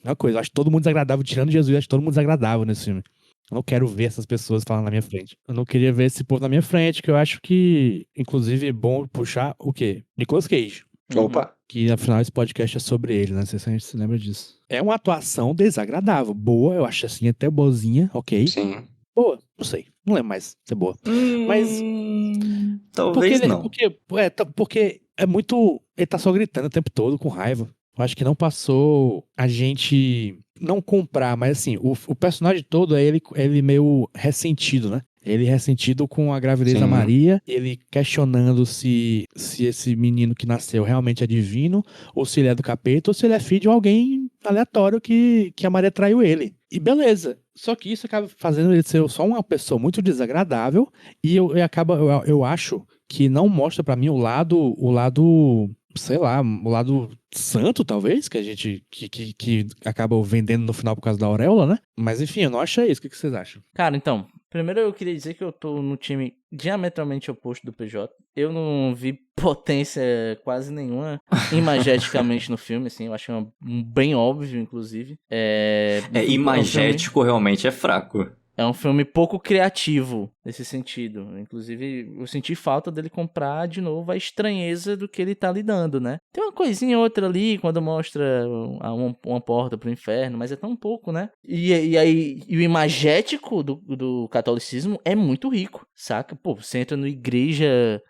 Uma coisa, eu acho todo mundo desagradável, tirando Jesus, eu acho todo mundo desagradável nesse filme. Eu não quero ver essas pessoas falando na minha frente. Eu não queria ver esse povo na minha frente, que eu acho que, inclusive, é bom puxar o quê? Nicolas Cage. Opa. Que afinal esse podcast é sobre ele, né? Não sei se a gente se lembra disso. É uma atuação desagradável. Boa, eu acho assim, até boazinha, ok. Sim. Boa, não sei. Não lembro mais se é boa. Mas. Talvez não. Porque é muito. Ele tá só gritando o tempo todo com raiva. Eu acho que não passou a gente não comprar, mas assim, o personagem todo é ele meio ressentido, né? Ele ressentido com a gravidez da Sim. Maria, ele questionando se esse menino que nasceu realmente é divino, ou se ele é do capeta, ou se ele é filho de alguém aleatório que a Maria traiu ele. E beleza. Só que isso acaba fazendo ele ser só uma pessoa muito desagradável, e eu acho que não mostra pra mim o lado, sei lá, o lado santo, talvez, que a gente que acaba vendendo no final por causa da auréola, né? Mas enfim, eu não achei isso. O que vocês acham? Cara, então, primeiro eu queria dizer que eu tô no time diametralmente oposto do PJ. Eu não vi potência quase nenhuma imageticamente no filme, assim, eu acho bem óbvio, inclusive. Imagético realmente é fraco. É um filme pouco criativo nesse sentido. Inclusive, eu senti falta dele comprar de novo a estranheza do que ele tá lidando, né? Tem uma coisinha ou outra ali quando mostra uma porta pro inferno, mas é tão pouco, né? E o imagético do catolicismo é muito rico, saca? Pô, você entra na igreja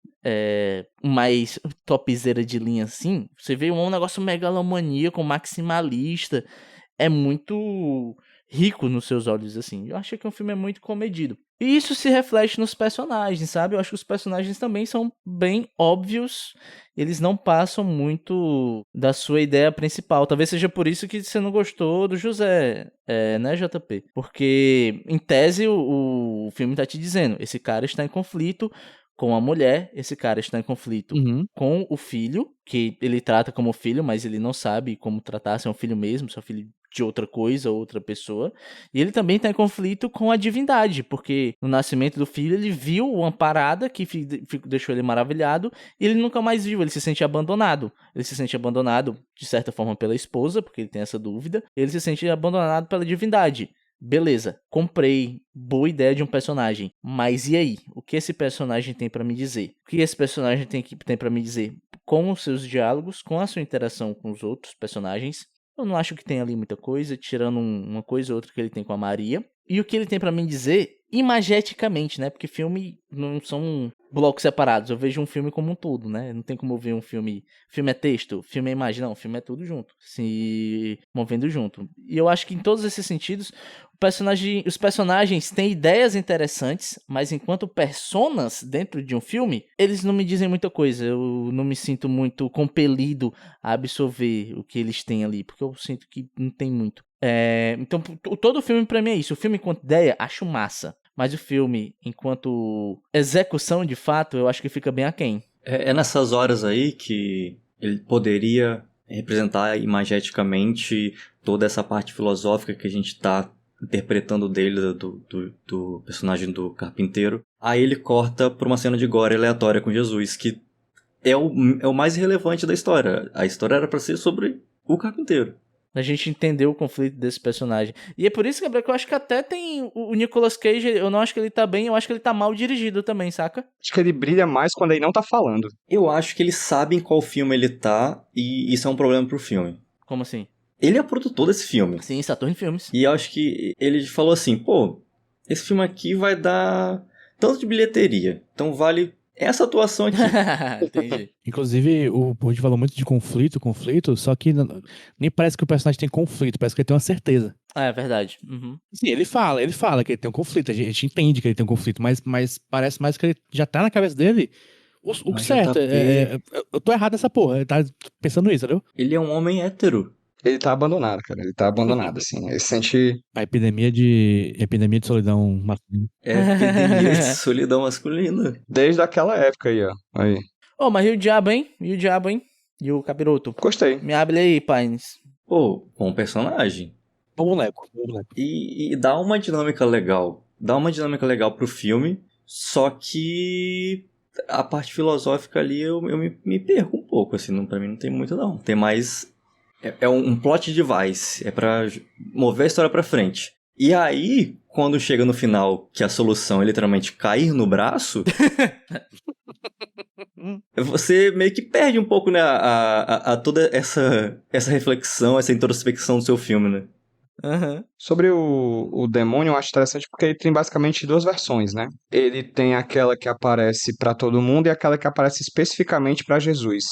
mais topzera de linha assim, você vê um negócio megalomaníaco, maximalista. É muito rico nos seus olhos, assim. Eu acho que o filme é muito comedido. E isso se reflete nos personagens, sabe? Eu acho que os personagens também são bem óbvios. Eles não passam muito da sua ideia principal. Talvez seja por isso que você não gostou do José, né, JP? Porque, em tese, o filme tá te dizendo, esse cara está em conflito com a mulher, esse cara está em conflito com o filho, que ele trata como filho, mas ele não sabe como tratar, se é um filho mesmo, se é um filho de outra coisa, outra pessoa. E ele também está em conflito com a divindade, porque no nascimento do filho ele viu uma parada que deixou ele maravilhado, e ele nunca mais viu, ele se sente abandonado. Ele se sente abandonado, de certa forma, pela esposa, porque ele tem essa dúvida, ele se sente abandonado pela divindade. Beleza, comprei, boa ideia de um personagem, mas e aí? O que esse personagem tem pra me dizer? O que esse personagem tem pra me dizer? Com os seus diálogos, com a sua interação com os outros personagens, eu não acho que tem ali muita coisa, tirando uma coisa ou outra que ele tem com a Maria. E o que ele tem pra me dizer, imageticamente, né? Porque filme não são blocos separados. Eu vejo um filme como um todo, né? Não tem como eu ver um filme... Filme é texto, filme é imagem. Não, filme é tudo junto. Se movendo junto. E eu acho que em todos esses sentidos, os personagens têm ideias interessantes, mas enquanto personas dentro de um filme, eles não me dizem muita coisa. Eu não me sinto muito compelido a absorver o que eles têm ali, porque eu sinto que não tem muito. Então, todo o filme pra mim é isso. O filme, enquanto ideia, acho massa. Mas o filme, enquanto execução de fato, eu acho que fica bem aquém. É nessas horas aí que ele poderia representar imageticamente toda essa parte filosófica que a gente tá interpretando dele, do personagem do carpinteiro. Aí ele corta pra uma cena de gore aleatória com Jesus, que é o mais relevante da história. A história era pra ser sobre o carpinteiro. A gente entendeu o conflito desse personagem. E é por isso, Gabriel, que eu acho que até tem o Nicolas Cage, eu não acho que ele tá bem, eu acho que ele tá mal dirigido também, saca? Acho que ele brilha mais quando ele não tá falando. Eu acho que eles sabem qual filme ele tá, e isso é um problema pro filme. Como assim? Ele é produtor desse filme. Sim, Saturn Filmes. E eu acho que ele falou assim, pô, esse filme aqui vai dar tanto de bilheteria, então vale essa atuação aqui. Entendi. Inclusive, o gente falou muito de conflito, só que nem parece que o personagem tem conflito, parece que ele tem uma certeza. É verdade. Uhum. Sim, ele fala que ele tem um conflito, a gente entende que ele tem um conflito, mas parece mais que ele já tá na cabeça dele o certo. Eu tô errado nessa porra, ele tá pensando isso, entendeu? Ele é um homem hétero. Ele tá abandonado, cara. Ele tá abandonado, assim. Ele se sente... A epidemia de solidão masculina. É epidemia de solidão masculina. Desde aquela época aí, ó. Aí. Mas e o diabo, hein? E o capiroto? Gostei. Me abre aí, Pines. Pô, bom personagem. Bom boneco. E dá uma dinâmica legal. Dá uma dinâmica legal pro filme, só que a parte filosófica ali eu me perco um pouco, assim, pra mim não tem muito não. Tem mais... É um plot device, é pra mover a história pra frente. E aí, quando chega no final, que a solução é literalmente cair no braço... Você meio que perde um pouco, né, a toda essa reflexão, essa introspecção do seu filme, né? Aham. Sobre o demônio, eu acho interessante porque ele tem basicamente duas versões, né? Ele tem aquela que aparece pra todo mundo e aquela que aparece especificamente pra Jesus.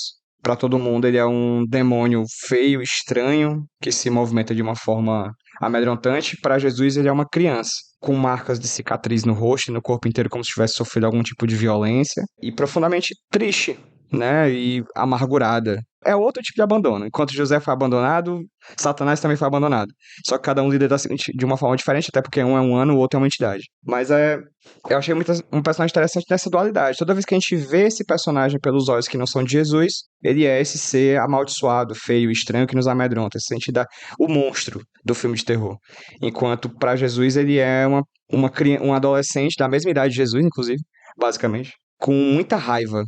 Pra todo mundo, ele é um demônio feio, estranho, que se movimenta de uma forma amedrontante. Pra Jesus, ele é uma criança, com marcas de cicatriz no rosto e no corpo inteiro, como se tivesse sofrido algum tipo de violência, e profundamente triste, né? E amargurada. É outro tipo de abandono. Enquanto José foi abandonado, Satanás também foi abandonado. Só que cada um lida de uma forma diferente, até porque um é um ano, o outro é uma entidade. Mas eu achei um personagem interessante nessa dualidade. Toda vez que a gente vê esse personagem pelos olhos que não são de Jesus, ele é esse ser amaldiçoado, feio, estranho, que nos amedronta. Essa entidade, o monstro do filme de terror. Enquanto para Jesus ele é um adolescente da mesma idade de Jesus, inclusive, basicamente, com muita raiva.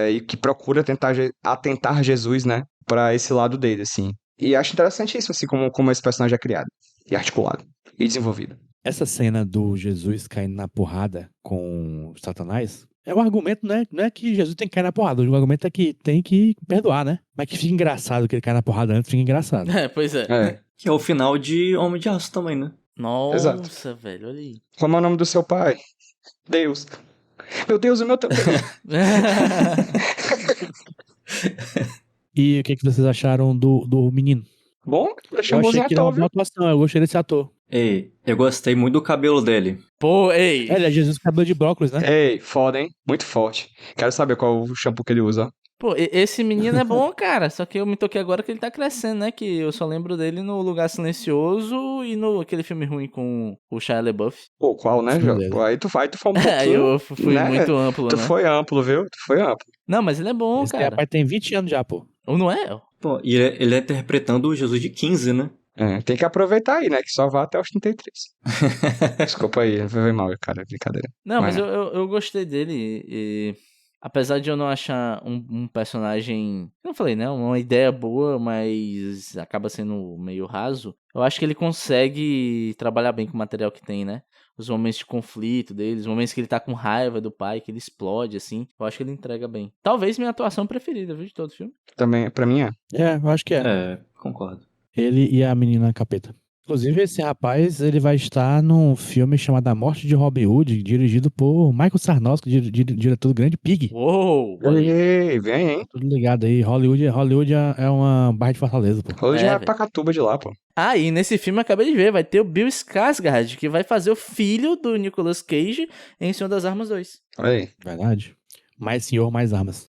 E que procura atentar Jesus, né, pra esse lado dele, assim. E acho interessantíssimo, assim, como esse personagem é criado, e articulado, e desenvolvido. Essa cena do Jesus caindo na porrada com Satanás, o argumento não é que Jesus tem que cair na porrada, o argumento é que tem que perdoar, né? Mas que fica engraçado que ele cai na porrada antes, fica engraçado. Pois é. Que é o final de Homem de Aço também, né? Nossa, velho, olha aí. Como é o nome do seu pai? Deus. Meu Deus, o meu também. E o que vocês acharam do menino? Bom, Eu chamou achei de que ele era uma ator, boa viu? atuação, eu gostei desse ator. Ei, eu gostei muito do cabelo dele. Pô, ei. Ele é Jesus com cabelo de brócolis, né? Ei, foda, hein? Muito forte. Quero saber qual o shampoo que ele usa. Pô, esse menino é bom, cara. Só que eu me toquei agora que ele tá crescendo, né? Que eu só lembro dele no Lugar Silencioso e no aquele filme ruim com o Shia LaBeouf. Pô, qual, né, Jô? Beleza. Pô, aí tu foi um pouco... Aí eu fui né? muito amplo, Tu né? foi amplo, viu? Tu foi amplo. Não, mas ele é bom, Esse cara. rapaz tem 20 anos já, pô. Ou não é? Pô, e ele é interpretando o Jesus de 15, né? Tem que aproveitar aí, né? Que só vai até os 33. Desculpa aí, foi mal, cara, brincadeira. Não, mas eu gostei dele e apesar de eu não achar um personagem, eu falei, né, uma ideia boa, mas acaba sendo meio raso, eu acho que ele consegue trabalhar bem com o material que tem, né? Os momentos de conflito deles, os momentos que ele tá com raiva do pai, que ele explode, assim, eu acho que ele entrega bem. Talvez minha atuação preferida, viu, de todo o filme. Também, pra mim é. Eu acho que é. É, concordo. Ele e a menina capeta. Inclusive, esse rapaz, ele vai estar num filme chamado A Morte de Robin Hood, dirigido por Michael Sarnowski, diretor do Grande Pig. Uou! olha aí. Ei, vem, hein? Tudo ligado aí. Hollywood é uma barra de Fortaleza, pô. Hoje é velho. Pacatuba de lá, pô. Ah, e nesse filme eu acabei de ver, vai ter o Bill Skarsgård, que vai fazer o filho do Nicolas Cage em Senhor das Armas 2. Olha aí. Verdade. Mais senhor, mais armas.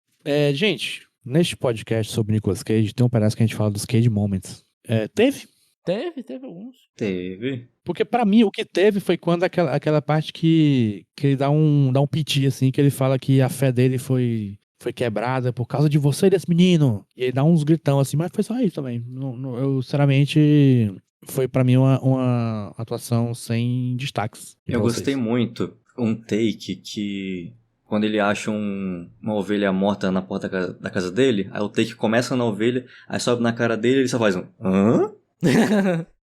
Gente, neste podcast sobre Nicolas Cage, tem um pedaço que a gente fala dos Cage Moments. Teve? Teve alguns. Teve. Porque pra mim o que teve foi quando aquela parte que ele dá um piti, assim, que ele fala que a fé dele foi quebrada por causa de você e desse menino. E ele dá uns gritão assim, mas foi só isso também. Eu, sinceramente, foi pra mim uma atuação sem destaques. E Eu pra gostei vocês? muito um take que quando ele acha uma ovelha morta na porta da casa dele, aí o take começa na ovelha, aí sobe na cara dele e ele só faz um hã?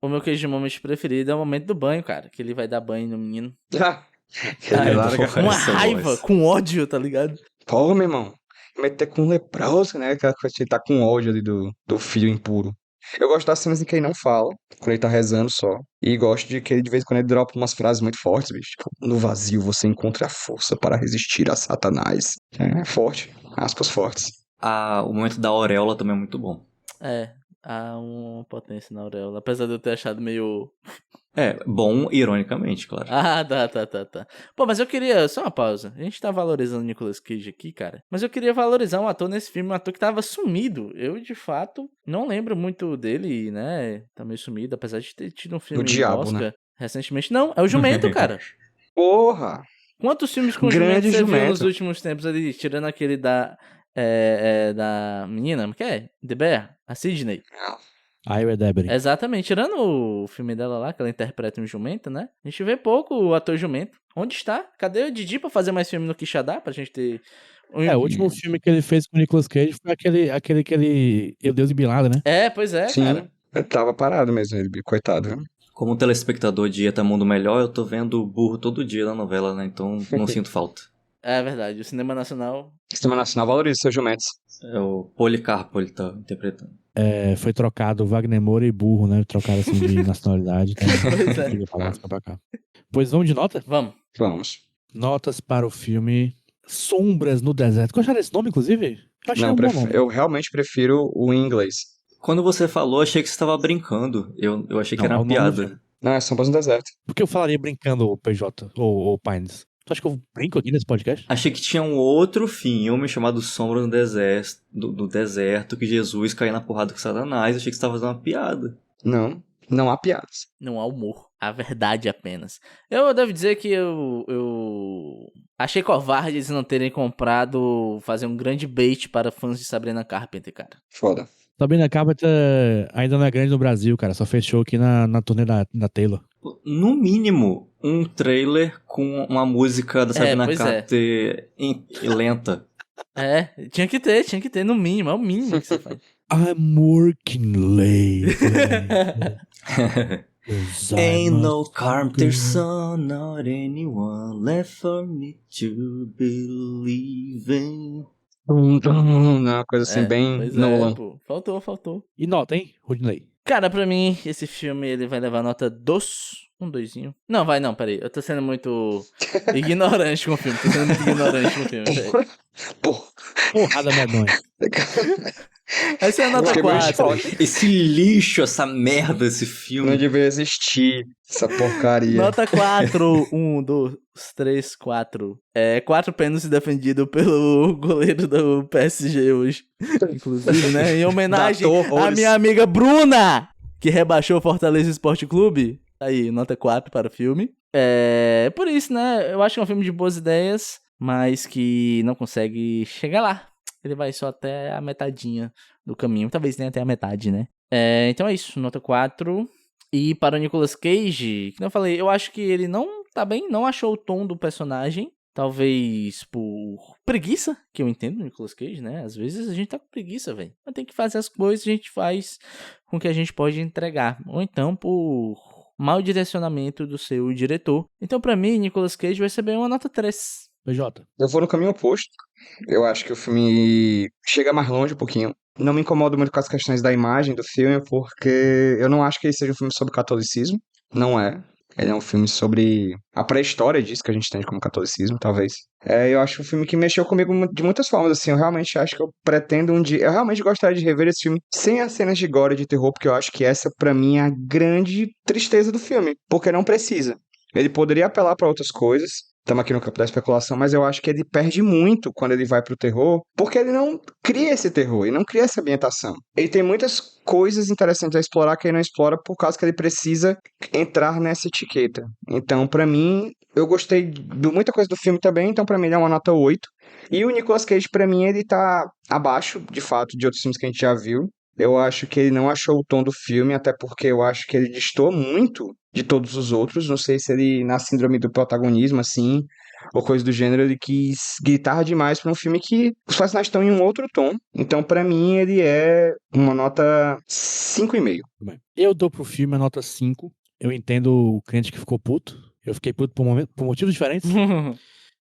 O meu queijo moment preferido é o momento do banho, cara. Que ele vai dar banho no menino. Ele larga. porra. Uma essa raiva, voz. com ódio, tá ligado? Pô, meu irmão. Meter com um leproso, né? Aquela coisa que ele tá com ódio ali do filho impuro. Eu gosto das cenas em que ele não fala, quando ele tá rezando só. E gosto de que ele, de vez em quando, ele dropa umas frases muito fortes, bicho. Tipo, no vazio você encontra a força para resistir a Satanás. É forte. Aspas fortes. O momento da auréola também é muito bom. Há uma potência na auréola. Apesar de eu ter achado meio... Bom, ironicamente, claro. Tá. Pô, mas eu queria... Só uma pausa. A gente tá valorizando o Nicolas Cage aqui, cara. Mas eu queria valorizar um ator nesse filme, um ator que tava sumido. Eu, de fato, não lembro muito dele, né? Tá meio sumido, apesar de ter tido um filme Diabo, Oscar né? recentemente. Não, é o Jumento, cara. Porra! Quantos filmes com Grande Jumento você viu Jumento. nos últimos tempos ali? Tirando aquele da menina, como que é? The Bear? A Sidney. Ira Debris. Exatamente. Tirando o filme dela lá, que ela interpreta um jumento, né? A gente vê pouco o ator jumento. Onde está? Cadê o Didi pra fazer mais filme no Quixadá? Pra gente ter... O último filme que ele fez com o Nicolas Cage foi aquele que ele... Eu Deus e Bilada, né? Pois é, Sim, cara. eu tava parado mesmo, ele, coitado, viu? Como telespectador de Eta Mundo Melhor, eu tô vendo o burro todo dia na novela, né? Então não sinto falta. É verdade, o cinema nacional... O Sistema Nacional valoriza o Sérgio Mendes. É o Policarpo ele tá interpretando. Foi trocado Wagner Moura e Burro, né? Trocaram assim de nacionalidade. Então, Pois é. fica pra lá, fica pra cá. Pois vamos de nota? Vamos. Vamos. Notas para o filme Sombras no Deserto. Gostaram desse nome, inclusive? Eu achei um bom nome. Eu realmente prefiro o em inglês. Quando você falou, achei que você estava brincando. Eu achei que Não, era é o uma nome do piada. filme. Não, é Sombras no Deserto. Por que eu falaria brincando, o PJ ou Pines? Tu acha que eu brinco aqui nesse podcast? Achei que tinha um outro filme chamado Sombra no Deserto, do deserto, que Jesus caía na porrada com Satanás. Achei que você estava fazendo uma piada. Não há piadas. Não há humor. A verdade apenas. Eu devo dizer que eu achei covarde eles não terem comprado, fazer um grande bait para fãs de Sabrina Carpenter, cara. Foda. Sabrina Carpenter ainda não é grande no Brasil, cara. Só fechou aqui na turnê da Taylor. No mínimo, um trailer com uma música da Sabrina pois Carpenter lenta. Tinha que ter, no mínimo. É o mínimo que você faz. I'm working late. Ain't no Carpenter son, not anyone left for me to believe in. Uma coisa assim, bem Pois Nolan. pô. Faltou. E nota, hein, Rodney? Cara, pra mim, esse filme, ele vai levar nota 2. Um 2zinho. Não, peraí. Eu tô sendo muito ignorante com o filme. Peraí. Porrada medonha. Essa é a nota Fiquei meio 4. choque. Esse lixo, essa merda, esse Não filme. devia existir essa porcaria. Nota 4. 1, 2, 3, 4. 4 pênaltis defendido pelo goleiro do PSG hoje. Inclusive, né? Em homenagem à minha amiga Bruna, que rebaixou o Fortaleza Esporte Clube. Aí, nota 4 para o filme. Por isso, né? Eu acho que é um filme de boas ideias, mas que não consegue chegar lá. Ele vai só até a metadinha do caminho. Talvez nem até a metade, né? Então é isso, nota 4. E para o Nicolas Cage, que eu falei, eu acho que ele não tá bem, não achou o tom do personagem. Talvez por preguiça, que eu entendo no Nicolas Cage, né? Às vezes a gente tá com preguiça, velho. Mas tem que fazer as coisas, a gente faz com o que a gente pode entregar. Ou então por mau direcionamento do seu diretor. Então pra mim, Nicolas Cage vai receber uma nota 3. PJ. Eu vou no caminho oposto. Eu acho que o filme chega mais longe um pouquinho. Não me incomodo muito com as questões da imagem do filme, porque eu não acho que ele seja um filme sobre catolicismo. Não é. Ele é um filme sobre a pré-história disso que a gente entende como catolicismo, talvez. Eu acho um filme que mexeu comigo de muitas formas, assim. Eu realmente acho que eu pretendo um dia... Eu realmente gostaria de rever esse filme sem as cenas de gore e de terror, porque eu acho que essa, pra mim, é a grande tristeza do filme. Porque não precisa. Ele poderia apelar pra outras coisas. Estamos aqui no campo da especulação, mas eu acho que ele perde muito quando ele vai pro terror, porque ele não cria esse terror, ele não cria essa ambientação. Ele tem muitas coisas interessantes a explorar que ele não explora por causa que ele precisa entrar nessa etiqueta. Então, pra mim, eu gostei de muita coisa do filme também, então pra mim ele é uma nota 8. E o Nicolas Cage, pra mim, ele tá abaixo, de fato, de outros filmes que a gente já viu. Eu acho que ele não achou o tom do filme, até porque eu acho que ele destoa muito de todos os outros. Não sei se ele, na síndrome do protagonismo, assim, ou coisa do gênero, ele quis gritar demais pra um filme que os personagens estão em um outro tom. Então, pra mim, ele é uma nota 5,5. Eu dou pro filme a nota 5. Eu entendo o cliente que ficou puto. Eu fiquei puto por motivos diferentes.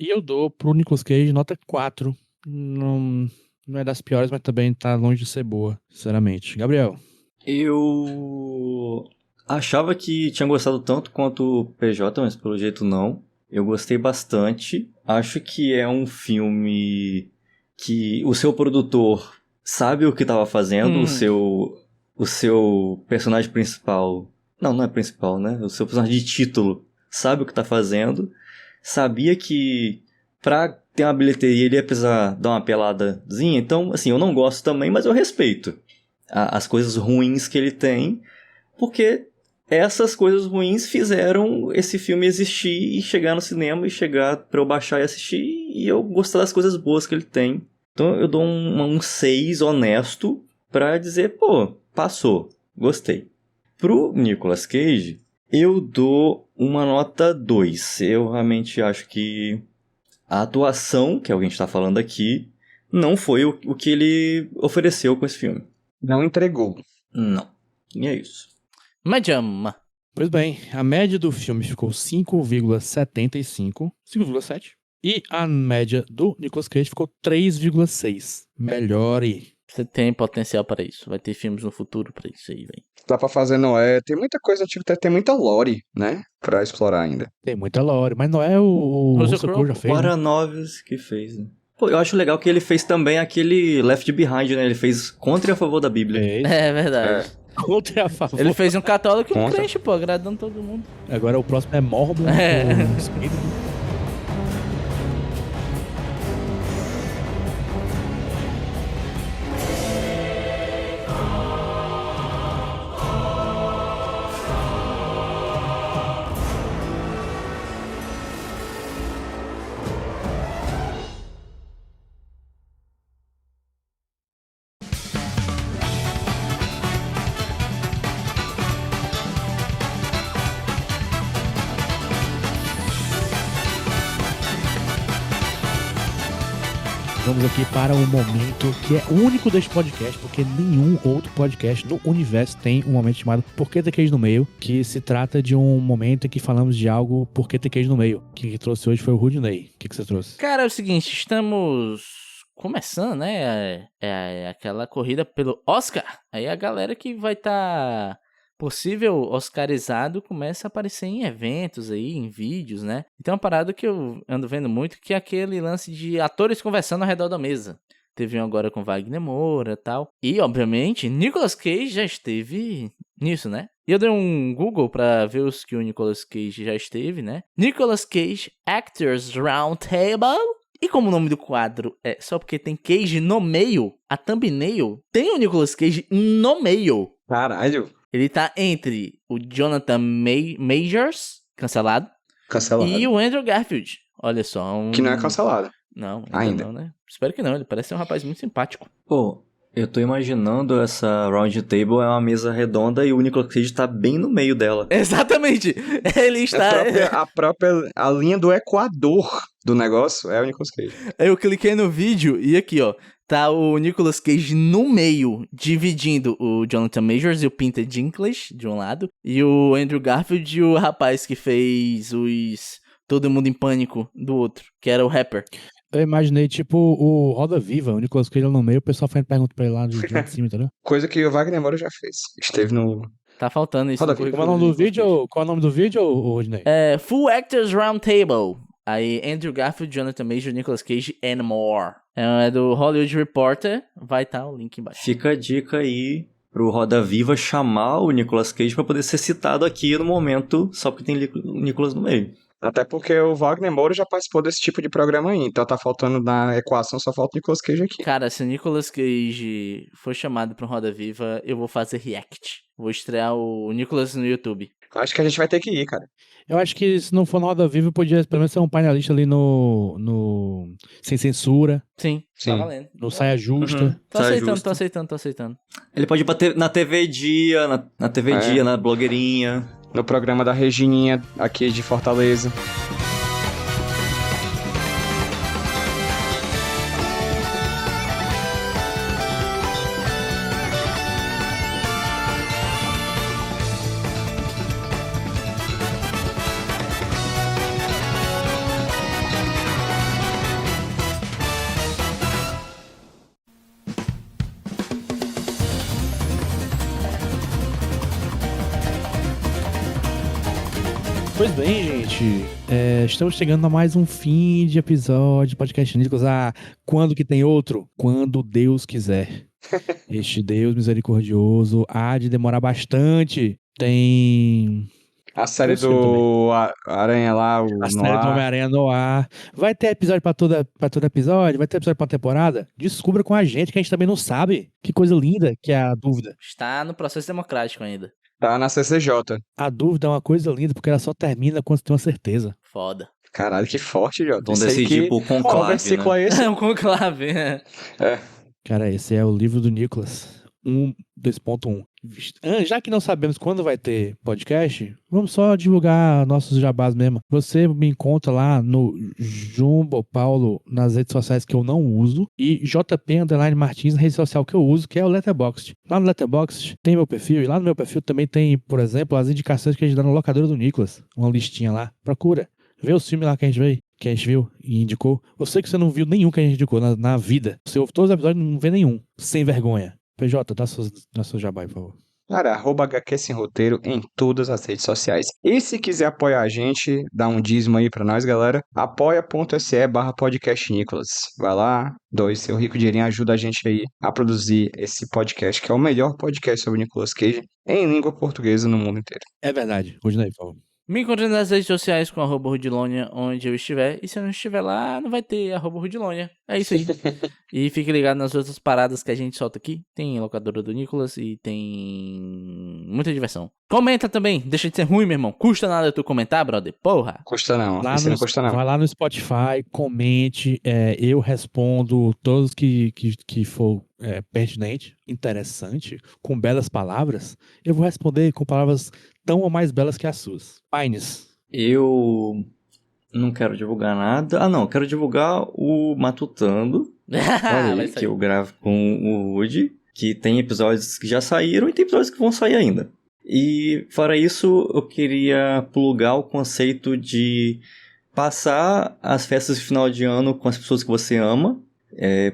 E eu dou pro Nicolas Cage nota 4. Não é das piores, mas também tá longe de ser boa, sinceramente. Gabriel. Eu achava que tinha gostado tanto quanto o PJ, mas pelo jeito não. Eu gostei bastante. Acho que é um filme que o seu produtor sabe o que estava fazendo, o seu personagem principal... Não é principal, né? O seu personagem de título sabe o que tá fazendo. Sabia que pra ter uma bilheteria ele ia precisar dar uma peladazinha. Então, assim, eu não gosto também, mas eu respeito as coisas ruins que ele tem, porque essas coisas ruins fizeram esse filme existir e chegar no cinema e chegar pra eu baixar e assistir, e eu gostar das coisas boas que ele tem. Então eu dou um 6 honesto pra dizer, pô, passou, gostei. Pro Nicolas Cage, eu dou uma nota 2. Eu realmente acho que a atuação, que é o que a gente tá falando aqui, não foi o que ele ofereceu com esse filme. Não entregou. Não. E é isso. Medium. Pois bem, a média do filme ficou 5,75. 5,7. E a média do Nicolas Cage ficou 3,6. Melhore. Você tem potencial para isso. Vai ter filmes no futuro pra isso aí, velho. Dá pra fazer Noé. Tem muita coisa, tipo, tem muita lore, né? Pra explorar ainda. Tem muita lore, mas não é o Russell Russell Crowe, Crowe já pô. fez, O né? Aronofsky que fez, né? Pô, eu acho legal que ele fez também aquele Left Behind, né? Ele fez contra e a favor da Bíblia. Fez. É verdade. Contra e a favor. Ele fez um católico e um Contra. crente, pô, agradando todo mundo. Agora o próximo é Mormon É. com espírito. Vamos aqui para um momento que é único deste podcast, porque nenhum outro podcast no universo tem um momento chamado Por que ter queijo no meio, que se trata de um momento em que falamos de algo por que ter queijo no meio. Quem trouxe hoje foi o Rudney. O que você trouxe? Cara, é o seguinte, estamos começando, né? É aquela corrida pelo Oscar. Aí a galera que vai estar possível oscarizado começa a aparecer em eventos aí, em vídeos, né? E tem uma parada que eu ando vendo muito, que é aquele lance de atores conversando ao redor da mesa. Teve um agora com Wagner Moura e tal. E, obviamente, Nicolas Cage já esteve nisso, né? E eu dei um Google pra ver os que o Nicolas Cage já esteve, né? Nicolas Cage Actors Roundtable. E como o nome do quadro é só porque tem Cage no meio, a thumbnail tem o Nicolas Cage no meio. Caralho. Ele tá entre o Jonathan Majors, cancelado, Cancelado. e o Andrew Garfield. Olha só. Que não é cancelado. Não, Ainda. não, né? Espero que não, ele parece ser um rapaz muito simpático. Pô, eu tô imaginando essa round table é uma mesa redonda e o Nicolas Cage tá bem no meio dela. Exatamente! Ele está... A linha do Equador do negócio é o Nicolas Cage. Eu cliquei no vídeo e aqui, ó, tá o Nicolas Cage no meio, dividindo o Jonathan Majors e o Peter Dinklage, de um lado, e o Andrew Garfield e o rapaz que fez os Todo Mundo em Pânico, do outro, que era o rapper. Eu imaginei, tipo, o Roda Viva, o Nicolas Cage lá no meio, o pessoal fazendo pergunta pra ele lá de cima, entendeu? Coisa que o Wagner Moura já fez. Esteve no... Tá faltando isso Roda no Viva. Como é o nome do vídeo? Qual é o nome do vídeo, Rodney? É, Full Actors Roundtable. Aí, Andrew Garfield, Jonathan Majors, Nicolas Cage and more. É do Hollywood Reporter. Vai estar o link embaixo. Fica a dica aí pro Roda Viva chamar o Nicolas Cage pra poder ser citado aqui no momento, só porque tem o Nicolas no meio. Até porque o Wagner Moura já participou desse tipo de programa aí. Então tá faltando na equação, só falta o Nicolas Cage aqui. Cara, se o Nicolas Cage for chamado pra um Roda Viva, eu vou fazer react. Vou estrear o Nicolas no YouTube. Acho que a gente vai ter que ir, cara. Eu acho que se não for no Roda Viva, podia pelo menos ser um painelista ali no Sem Censura, Sim, Sim. tá valendo. no Saia Justa. Uhum. Tô Tá aceitando, justo. tô aceitando. Ele pode bater na TV Dia, na TV É. Dia, na blogueirinha. No programa da Regininha, aqui de Fortaleza. Pois bem, gente, estamos chegando a mais um fim de episódio de Podcast Nicolas. Quando que tem outro? Quando Deus quiser. Este Deus misericordioso há de demorar bastante. Tem A série Eu sei também. do Aranha lá, o a série do Noir. Homem-Aranha no ar. Vai ter episódio pra todo episódio? Vai ter episódio pra temporada? Descubra com a gente, que a gente também não sabe. Que coisa linda que é a dúvida. Está no processo democrático ainda. Tá na CCJ. A dúvida é uma coisa linda, porque ela só termina quando você tem uma certeza. Foda. Caralho, que forte, Jota. Vão Isso aí decidir por Qual conclave, versículo né? é esse? É um conclave, né? Cara, esse é o livro do Nicolas. 2.1. Já que não sabemos quando vai ter podcast, vamos só divulgar nossos jabás mesmo. Você me encontra lá no Jumbo Paulo nas redes sociais que eu não uso e JP_Martins na rede social que eu uso, que é o Letterboxd. Lá no Letterboxd tem meu perfil e lá no meu perfil também tem, por exemplo, as indicações que a gente dá na locadora do Nicolas. Uma listinha lá. Procura. Vê os filmes lá que a gente vê. que a gente viu e indicou. Eu sei que você não viu nenhum que a gente indicou na vida. Você ouve todos os episódios e não vê nenhum. Sem vergonha. PJ, dá seu jabá aí, por favor. Cara, @HQ Sem Roteiro em todas as redes sociais. E se quiser apoiar a gente, dá um dízimo aí pra nós, galera. apoia.se/podcastnicolas. Vai lá, doe seu rico dinheirinho, ajuda a gente aí a produzir esse podcast, que é o melhor podcast sobre Nicolas Cage em língua portuguesa no mundo inteiro. É verdade. Continue aí, por favor. Me encontre nas redes sociais com @Rudilonia, onde eu estiver. E se eu não estiver lá, não vai ter @Rudilonia. É isso aí. E fique ligado nas outras paradas que a gente solta aqui. Tem locadora do Nicolas e tem muita diversão. Comenta também. Deixa de ser ruim, meu irmão. Custa nada tu comentar, brother? Porra. Custa não, Lá isso não custa não. Vai lá no Spotify, comente. Eu respondo todos que for pertinente, interessante, com belas palavras. Eu vou responder com palavras tão ou mais belas que as suas. Pines. Eu não quero divulgar nada. Ah, não. Quero divulgar o Matutando. Olha aí, que eu gravo com o Woody. Que tem episódios que já saíram e tem episódios que vão sair ainda. E, fora isso, eu queria plugar o conceito de passar as festas de final de ano com as pessoas que você ama.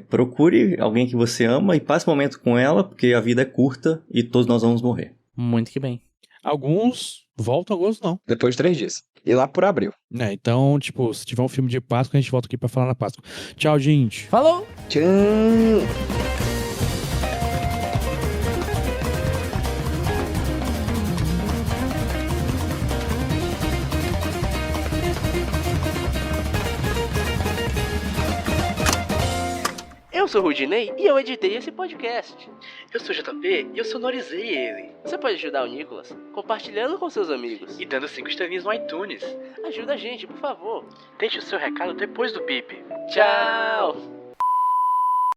Procure alguém que você ama e passe um momento com ela, porque a vida é curta e todos nós vamos morrer. Muito que bem. Alguns voltam, alguns não. Depois de 3 dias. E lá por abril. Então, tipo, se tiver um filme de Páscoa, a gente volta aqui pra falar na Páscoa. Tchau, gente. Falou! Tchau! Eu sou o Rudinei e eu editei esse podcast. Eu sou o JP e eu sonorizei ele. Você pode ajudar o Nicolas compartilhando com seus amigos e dando 5 estrelinhas no iTunes. Ajuda a gente, por favor. Deixe o seu recado depois do bip. Tchau!